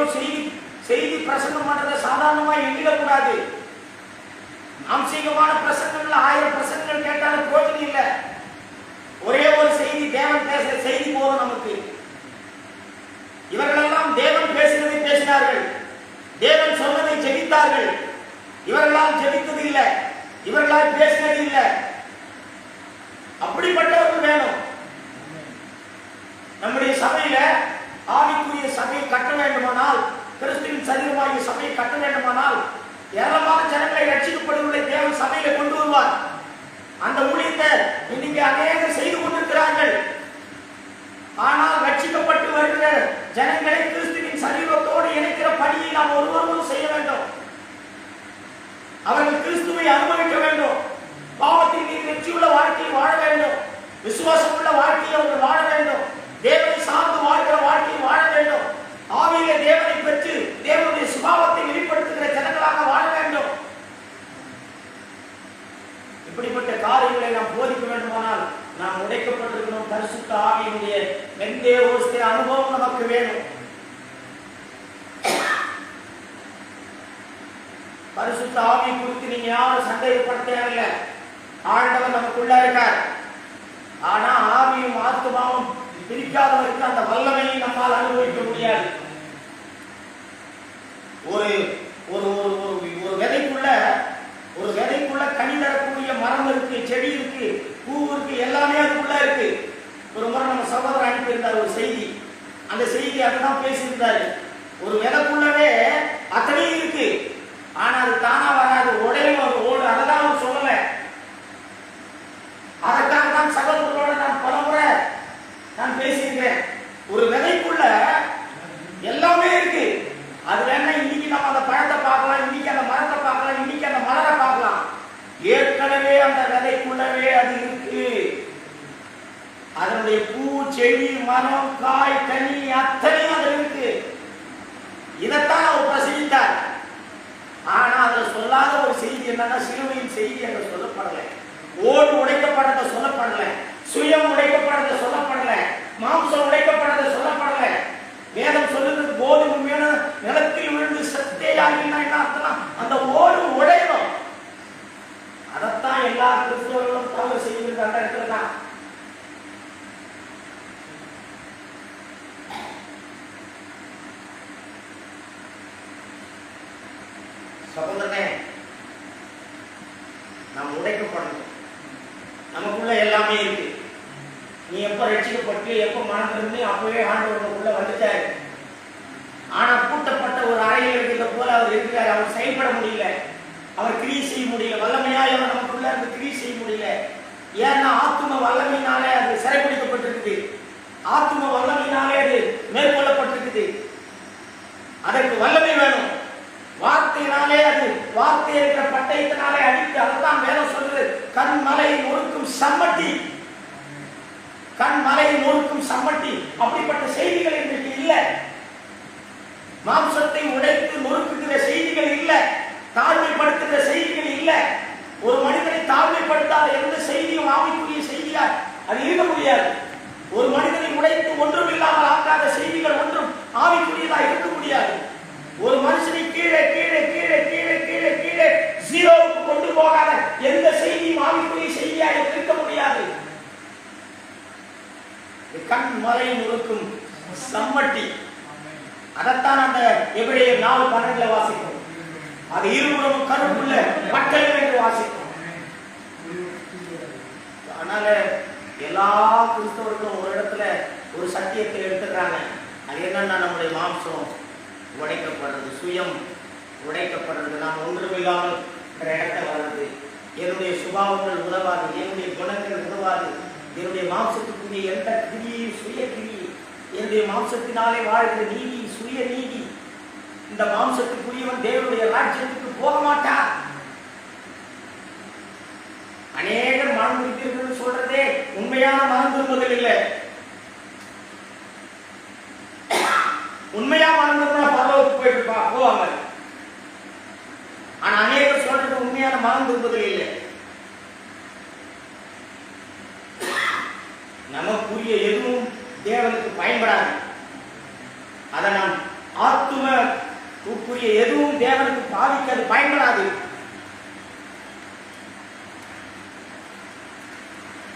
செய்தி பிரசங்கம் பண்றத சாதாரணமா எண்ணிடக்கூடாது. மாம்சீகமான பிரசங்கங்கள் 1000 பிரசங்கங்கள் கேட்டாலும் பிரயோஜனம் இல்லை. ஒரே ஒரு செய்தி, தேவன் பேசுற செய்தி போதும் நமக்கு. இவர்களெல்லாம் தேவன் பேசினதை பேசினார்கள், தேவன் சொன்னதை ஜெபித்தார்கள். இவர்களால் ஜெபித்தது இல்லை, இவர்களால் பேசினது இல்லை. அப்படிப்பட்டவர்கள் வேணும். நம்முடைய சபையில ஆவிக்குரிய சபையை கட்ட வேண்டுமானால், கிறிஸ்துவின் சரீரமாகிய சபையை கட்ட வேண்டுமானால் ஏராளமான ஜனங்களை ரட்சிக்கப்படுவதை தேவன் சபையில கொண்டு வருவார். அந்த ஊழியத்தை இன்னைக்கு அநேகர் செய்து கொண்டிருக்கிறார்கள். ஆனால் ரட்சிக்கப்பட்டு வருகிற ஜனங்களை கிறிஸ்துவின் சரீரத்தோடு இணைக்கிற பணியை நாம் ஒருவரும் செய்ய வேண்டும். அவர்கள் கிறிஸ்துவை அனுபவிக்க வேண்டும். பாவத்தின் மீது வெற்றியுள்ள வாழ்க்கையை வாழ வேண்டும். விசுவாசம் உள்ள வாழ்க்கையை அவர்கள் வாழ வேண்டும். தேவனை சார்ந்து வாழ்கிற வாழ்க்கையை வாழ வேண்டும். ஆவியிலே தேவனை பெற்று தேவனுடைய சுபாவத்தை வெளிப்படுத்துகிற ஜனங்களாக வாழ வேண்டும். இப்படிப்பட்ட காரியங்களை நாம் போதிக்க வேண்டுமானால் நாம் உடைக்கப்பட்டிருக்கணும். பரிசுத்த ஆவியினுடைய மெந்தேவோஸ்தே அனுபவம் நமக்கு வேணும். பரிசுத்த ஆவியை குறித்து நீங்க யாரும் சந்தேகப்பட தேவையில்லை. ஆண்டவர் நமக்குள்ள இருக்கார். ஆனா ஆவியும் ஆத்மாவும் பிரிக்காதவருக்கு அந்த வல்லமையை நம்மால் அனுபவிக்க முடியாது. ஒரு ஒரு ஒரு விதைக்குள்ள கனி தரக்கூடிய மரம் இருக்கு, செடி இருக்கு, பூ இருக்கு, எல்லாமே அதுக்குள்ள இருக்கு. ஒரு முறை நம்ம சகோதரர் அனுப்பியிருந்தார் ஒரு செய்தி. அந்த செய்தி அதுதான் பேசியிருந்தாரு. ஒரு விதைக்குள்ளவே அத்தனையும் இருக்கு, ஆனா அது தானா வராது, உடையும் ஒரு ஓடு. அதெல்லாம் அவர் சொல்லல. அதற்காக தான் சகோதரர்களோட நான் பலமுறை நான் பேசியிருக்கிறேன். ஒரு விதைக்குள்ள எல்லாமே இருக்கு. அது வேணா இன்னைக்கு நம்ம அந்த பழத்தை பார்க்கலாம், இன்னைக்கு அந்த மரத்தை பார்க்கலாம், இன்னைக்கு அந்த மலரை பார்க்கலாம். ஏற்கனவே அந்த விதைக்குள்ளவே அது இருக்கு. அதனுடைய பூ, செடி, மரம், காய், கனி அத்தனையும் அது இருக்கு. இதைத்தான் அவர் பிரசங்கித்தார். ஆனா அதுல சொல்லாத ஒரு செய்தி என்னன்னா, சிலுவையின் செய்தி அங்க சொல்லப்படலை. ஓடு உடைக்கப்படுறத சொல்லப்படல, சுயம் உடைக்கப்படுறத சொல்லப்படல, மாம்சம் உடைக்கப்படுறத சொல்லப்படல. வேதம் சொல்லுறது கோதுமை நிலத்தில் விழுந்து சத்தேயாகினா என்ன அர்த்தம்? அந்த ஓடு உடையணும். அதைத்தான் எல்லா கிறிஸ்தவர்களும் தவறு செய்வது அந்த இடத்துல தான். சகோதரனே, நாம் உடைக்கப்படணும். நமக்குள்ள எல்லாமே இருக்கு. நீ எப்ப ரட்சிக்கப்பட்டு எப்ப மனம் திரும்பி அப்பவே ஆண்டவருக்குள்ள வந்துட்டாரு. ஆனா பூட்டப்பட்ட ஒரு அறையில் இருக்கிற போல அவர் இருக்கிறார். அவர் செயல்பட முடியல, அவர் கிரியை செய்ய முடியல, வல்லமையாய் அவர் நமக்குள்ள இருந்து கிரியை செய்ய முடியல. ஏன்னா ஆத்தும வல்லமையினாலே அது சிறைப்பிடிக்கப்பட்டிருக்குது. ஆத்தும வல்லமையினாலே அது மேற்கொள்ளப்பட்டிருக்குது. அதற்கு வல்லமை வேணும். வார்த்தையினாலே அது வார்த்தை இருக்கிற பட்டயத்தினாலே அடித்து, அதுதான் வேதம் சொல்றது. கண்மலையை நொறுக்கும் சம்மட்டி, கண்மலையை நொறுக்கும் சம்மட்டி. அப்படிப்பட்ட செய்திகள் இன்றைக்கு இல்லை. மாம்சத்தை உடைத்து நொறுக்குகிற செய்திகள் இல்லை, தாழ்மைப்படுத்துகிற செய்திகள் இல்லை. ஒரு மனிதனை தாழ்மைப்படுத்தாத எந்த செய்தியும் ஆவிக்குரிய செய்தியா அது இருக்க முடியாது. ஒரு மனிதனை உடைத்து ஒன்றும் இல்லாமல் ஆக்காத செய்திகள் ஒன்றும் ஆவிக்குரியதா இருக்க முடியாது. ஒரு மனுஷனை கீழே கீழே கீழே கீழே கீழே கீழே ஜீரோவுக்கு கொண்டு போகாத எந்த செய்தியும் ஆவிக்குரிய செய்தியா இருக்க முடியாது. கண் மலையை நொறுக்கும் சம்மட்டி. அதைத்தான் அந்த எபிரேயர் 4:12 வாசிக்கும். அது இருபுறமும் கருப்புள்ள மக்கள் என்று வாசிக்கும். அதனால எல்லா கிறிஸ்தவர்களும் ஒரு இடத்துல ஒரு சத்தியத்தை எடுத்துக்கிறாங்க. அது என்னன்னா, நம்முடைய மாம்சம் உடைக்கப்படுறது, சுயம் உடைக்கப்படுறது, நாம் ஒன்றுமில்லாமல் இடத்தை வர்றது, என்னுடைய சுபாவங்கள் உதவாது, என்னுடைய குணங்கள் உதவாது, என்னுடைய மாம்சத்துக்குரிய எந்த கிரியை சுய கிரியை, என்னுடைய மாம்சத்தினாலே வாழ்கிற நீதி சுய நீதி, இந்த மாம்சத்துக்குரியவன் தேவனுடைய ராஜ்யத்துக்கு போக மாட்டான். அநேகர் மனம் திரும்புதல் சொல்றதே உண்மையான மனம் திரும்புதல் இல்லை. உண்மையா மனம் திரும்பினா பரலோகத்துக்கு போயிட்டு போவாங்க. ஆனா அநேகர் சொல்றது உண்மையான மனம் திரும்புதல் இல்லை. நமக்குரிய எதுவும் தேவனுக்கு பயன்படாது. அதை நாம் ஆத்துமக்குரிய எதுவும் தேவனுக்கு பாதிக்க அது பயன்படாது.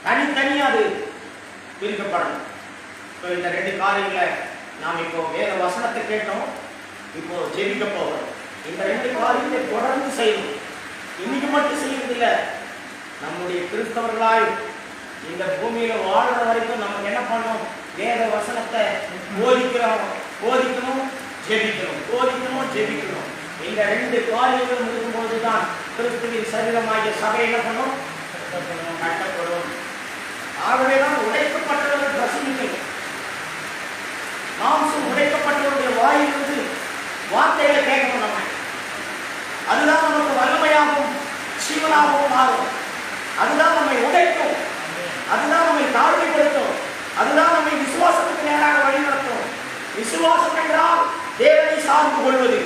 தனித்தனியா அது பிரிக்கப்படணும். இந்த ரெண்டு காரியங்களை நாம் இப்போ வேத வசனத்தை கேட்டோம், இப்போ ஜெபிக்க போகிறோம். இந்த ரெண்டு காரியத்தை தொடர்ந்து செய்யணும். இன்னைக்கு மட்டும் செய்யறதில்லை, நம்முடைய கிறிஸ்தவர்களாய் இந்த பூமியில வாழ்ற வரைக்கும் நமக்கு என்ன பண்ணணும்? வேத வசனத்தை போதிக்கணும், ஜெபிக்கணும். இந்த ரெண்டு காரியங்களும் இருக்கும்போதுதான் கிறிஸ்துவின் சரீரமாகிய சபை என்ன பண்ணும்? கட்டப்படும். ஆகவேதான் உடைக்கப்பட்டவர்கள் பிரசங்கிக்கணும். மாம்சம் உடைக்கப்பட்டவருடைய வாயிலிருந்து வார்த்தைகளை கேட்கணும். நம்ம அதுதான் நமக்கு வல்லமையாகவும் ஜீவனாகவும் மாறும். அதுதான் நம்மை உடைக்கும், அதுதான் நம்மை தாழ்மைப்படுத்தும், அதுதான் நம்மை விசுவாசத்துக்கு நேராக வழிநடத்தும். விசுவாசம் என்றால் தேவனை சார்ந்து கொள்வது.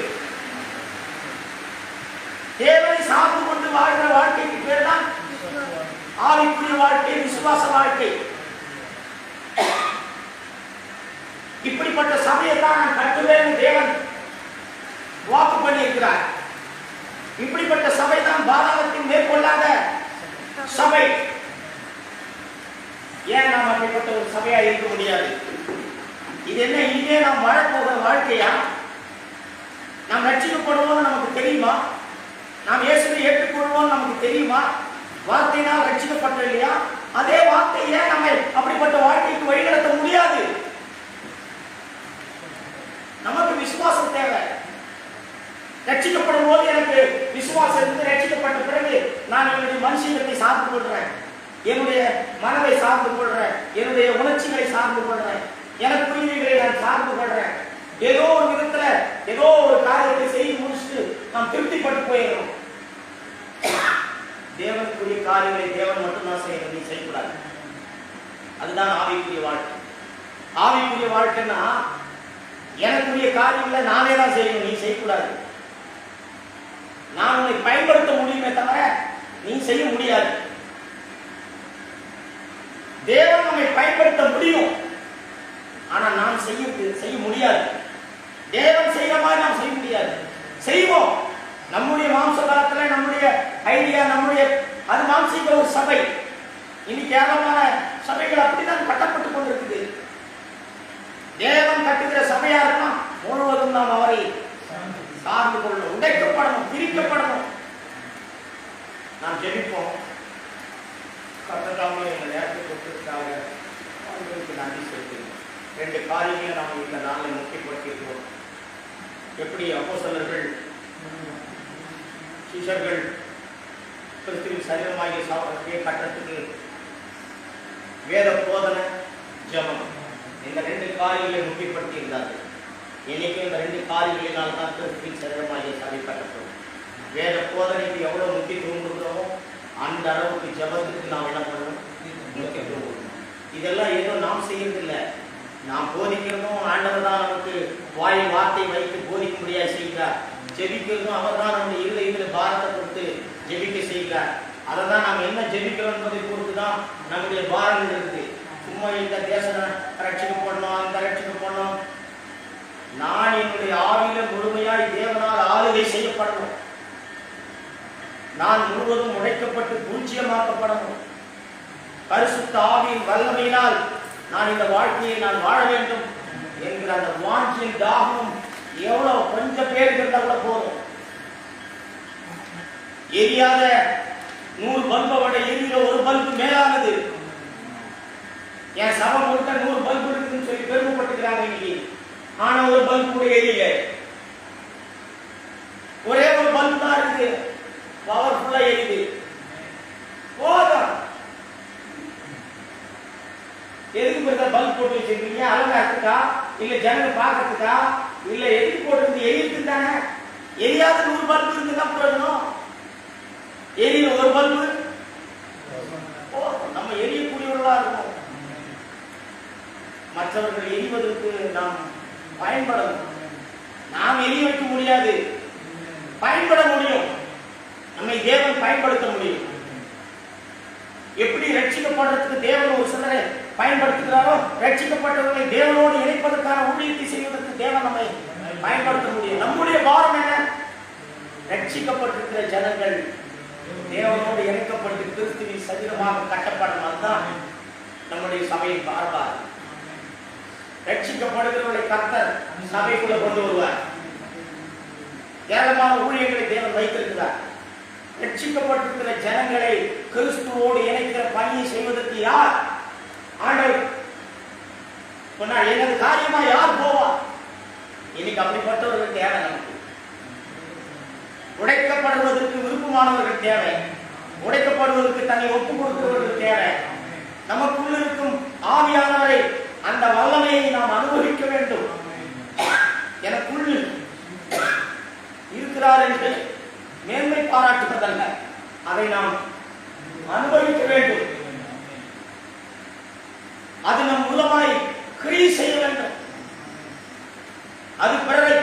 தேவனை சார்ந்து கொண்டு வாழ்கிற வாழ்க்கைக்கு பேர் தான் ஆவிக்குரிய வாழ்க்கை, விசுவாச வாழ்க்கை. இப்படிப்பட்ட சபையை தான் நான் கட்டுவேன் தேவன் வாக்கு பண்ணியிருக்கிறார். இப்படிப்பட்ட சபை தான் பாதாளத்தின் மேற்கொள்ளாத சபை. ஏன் நாம் அப்படிப்பட்ட ஒரு சபையா இருக்க முடியாது? இது என்ன, இனிமே நாம் வாழப்போகிற வாழ்க்கையா? நாம் ரட்சிக்கப்படுவோம் நமக்கு தெரியுமா? நாம் இயேசுவை ஏற்றுக்கொள்வோம் நமக்கு தெரியுமா? வார்த்தையினால் ரட்சிக்கப்பட்ட இல்லையா? அதே வார்த்தையை நம்மை அப்படிப்பட்ட வாழ்க்கைக்கு வழிநடத்த முடியாது. நமக்கு விசுவாசம் தேவை. ரட்சிக்கப்படும் போது எனக்கு விசுவாசம் இருந்து ரட்சிக்கப்பட்ட பிறகு நான் என்னுடைய மனுஷத்தை சார்ந்து கொள்றேன், என்னுடைய மனதை சார்ந்து கொள்றேன், என்னுடைய உணர்ச்சிகளை சார்ந்து கொள்றேன், எனக்குரியவைகளை நான் சார்ந்து கொள்றேன். ஏதோ ஒரு விதத்துல ஏதோ ஒரு காரியத்தை செய்து முடிச்சுட்டு நாம் திருப்திப்பட்டு போயிடணும். தேவனுக்குரிய காரியங்களை தேவன் மட்டும்தான் செய்யணும், நீ செய்யக்கூடாது. அதுதான் ஆவிக்குரிய வாழ்க்கை. ஆவிக்குரிய வாழ்க்கைன்னா எனக்குரிய காரியங்களை நானே தான் செய்யணும், நீ செய்யக்கூடாது. நான் உன்னை பயன்படுத்த முடியுமே தவிர நீ செய்ய முடியாது. தேவன் நம்மை பயன்படுத்த முடியும், ஆனா நாம் செய்ய முடியாது. தேவன் செய்யற மாதிரி நாம் செய்ய முடியாது. செய்வோம் நம்முடைய மாம்ச காலத்துல, நம்முடைய ஐடியா, நம்முடைய அது மாம்சிக்க ஒரு சபை. இன்னைக்கு ஏராளமான சபைகள் அப்படிதான் கட்டப்பட்டு கொண்டிருக்குது. தேவன் கட்டுகிற சபையா இருக்கணும், முழுவதும் நாம் அவரை சார்ந்து கொள்ளணும், உடைக்கப்படணும், பிரிக்கப்படணும். நாம் ஜெபிப்போம். கர்த்தர் இந்த நேரத்தை கொடுத்ததுக்காக அவர்களுக்கு நன்றி செலுத்துகிறோம். ரெண்டு காரியங்களை நாம் இந்த நாளில் முக்கியப்படுத்தியிருக்கிறோம். எப்படி அப்போஸ்தலர்கள் சீஷர்கள் கிறிஸ்துவின் சரீரமாகிய சபையை கட்டத்துக்கு வேத போதனை, ஜெபம், இந்த ரெண்டு காரியங்களை முக்கியப்படுத்தி இருந்தார்கள். இன்னைக்கு இந்த ரெண்டு காரியங்களினால் தான் கிறிஸ்துவின் சரீரமாகிய சபை கட்டப்படும். வேத போதனைக்கு எவ்வளவு முக்கியத்துவம் கொடுக்குறோமோ அந்த அளவுக்கு ஜெபத்துக்கு நாம் என்ன பண்ணணும், முக்கியத்துவம் கொடுக்கணும். இதெல்லாம் ஏதோ நாம் செய்யறதில்லை, நாம் போதிக்கிறதும் ஆண்டவர் தான் நமக்கு வாயில் வார்த்தை வைத்து போதிக்க முடியாது செய்கிறார். ஜெபிக்கிறதும் அவர் தான் நம்முடைய இருதயத்தில் பாரத்தை கொடுத்து ஜெபிக்க செய்கிறார். அதை தான் நாம் என்ன ஜெபிக்கிறோம் என்பதை பொறுத்து தான் நம்முடைய பாரங்கள் இருக்குது. சும்மா இந்த தேசம் ரட்சிக்கப்படணும், அந்த ரட்சிக்கப்படணும். நான் என்னுடைய ஆவியில முழுமையாய் தேவனால் ஆளுகை செய்யப்படணும். நான் முழுவதும் உடைக்கப்பட்டு பூஜ்யமாக்கப்படணும். பரிசுத்த ஆவியின் வல்லமையினால் நான் இந்த வாழ்க்கையை நான் வாழ வேண்டும் என்கிற அந்த வாஞ்சியின் தாகமும் எவ்வளவு கொஞ்சம் பேருக்கு இருந்தா கூட போதும். எரியாத 100 பல்பை விட எரியிற ஒரு பல்பு மேலானது. என் சபை முழுக்க 100 பல்பு இருக்குன்னு சொல்லி பெருமைப்பட்டுக்கிறாங்க இன்னைக்கு. ஆனா ஒரு பல்பு கூட எரியல. ஒரே ஒரு பல்பு தான் இருக்கு, பவர்ஃபுல்லா எரியுது. போதும். எதுக்கு பிறகு பல்ப் போட்டு வச்சிருக்கீங்க? அலங்காரத்துக்கா, இல்ல ஜனங்க பார்க்கறதுக்கா, இல்ல எதுக்கு போட்டிருக்கு? எரியுது தானே. எரியாத 100 பல்பு இருக்குன்னா பிரயோஜனம். எரியிற ஒரு பல்பு நம்ம எரியக்கூடியவர்களா இருக்கும். மற்றவர்கள் எரிவதற்கு நாம் பயன்படணும். நாம் எரிய வைக்க முடியாது, பயன்பட முடியும். நம்மை தேவன் பயன்படுத்த முடியும். எப்படி ரட்சிக்கப்படுறதுக்கு தேவன் ஒரு சிலரை பயன்படுத்துகிறாரோ, ரட்சிக்கப்பட்டவர்களை தேவனோடு இணைப்பதற்கான ஊழியத்தை செய்வதற்கு தேவன் நம்மை பயன்படுத்த முடியும். நம்முடைய பாரம் என்ன? ரட்சிக்கப்பட்டிருக்கிற ஜனங்கள் தேவனோடு இணைக்கப்பட்டு கிறிஸ்துவின் சரீரமாக கட்டப்படும். அதுதான் நம்முடைய சபையின் பாரம்பா. ரட்சிக்கப்படுகிறவர்களை கர்த்தர் சபைக்குள்ள கொண்டு வருவார். ஏராளமான ஊழியர்களை தேவன் வைத்திருக்கிறார். ரட்சிக்கப்பட்டிருக்கிற ஜனங்களை கிறிஸ்துவோடு இணைக்கிற பணியை செய்வதற்கு யார்? ஆண்டவர். எனது காரியமா யார் போவா? இன்னைக்கு அப்படிப்பட்டவர்கள் தேவை. நமக்கு உடைக்கப்படுவதற்கு விருப்பமானவர்கள் தேவை. உடைக்கப்படுவதற்கு தன்னை ஒப்புக் கொடுக்கிறவர்கள் தேவை. நமக்குள் இருக்கும் ஆவியானவரை, அந்த வல்லமையை நாம் அனுபவிக்க வேண்டும். எனக்குள் இருக்கிறார் என்று மேன்மை பாராட்டுவதல்ல, அதை நாம் அனுபவிக்க வேண்டும். அது நம் மூலமாய் கிரியை செய்ய வேண்டும். அது பிறரை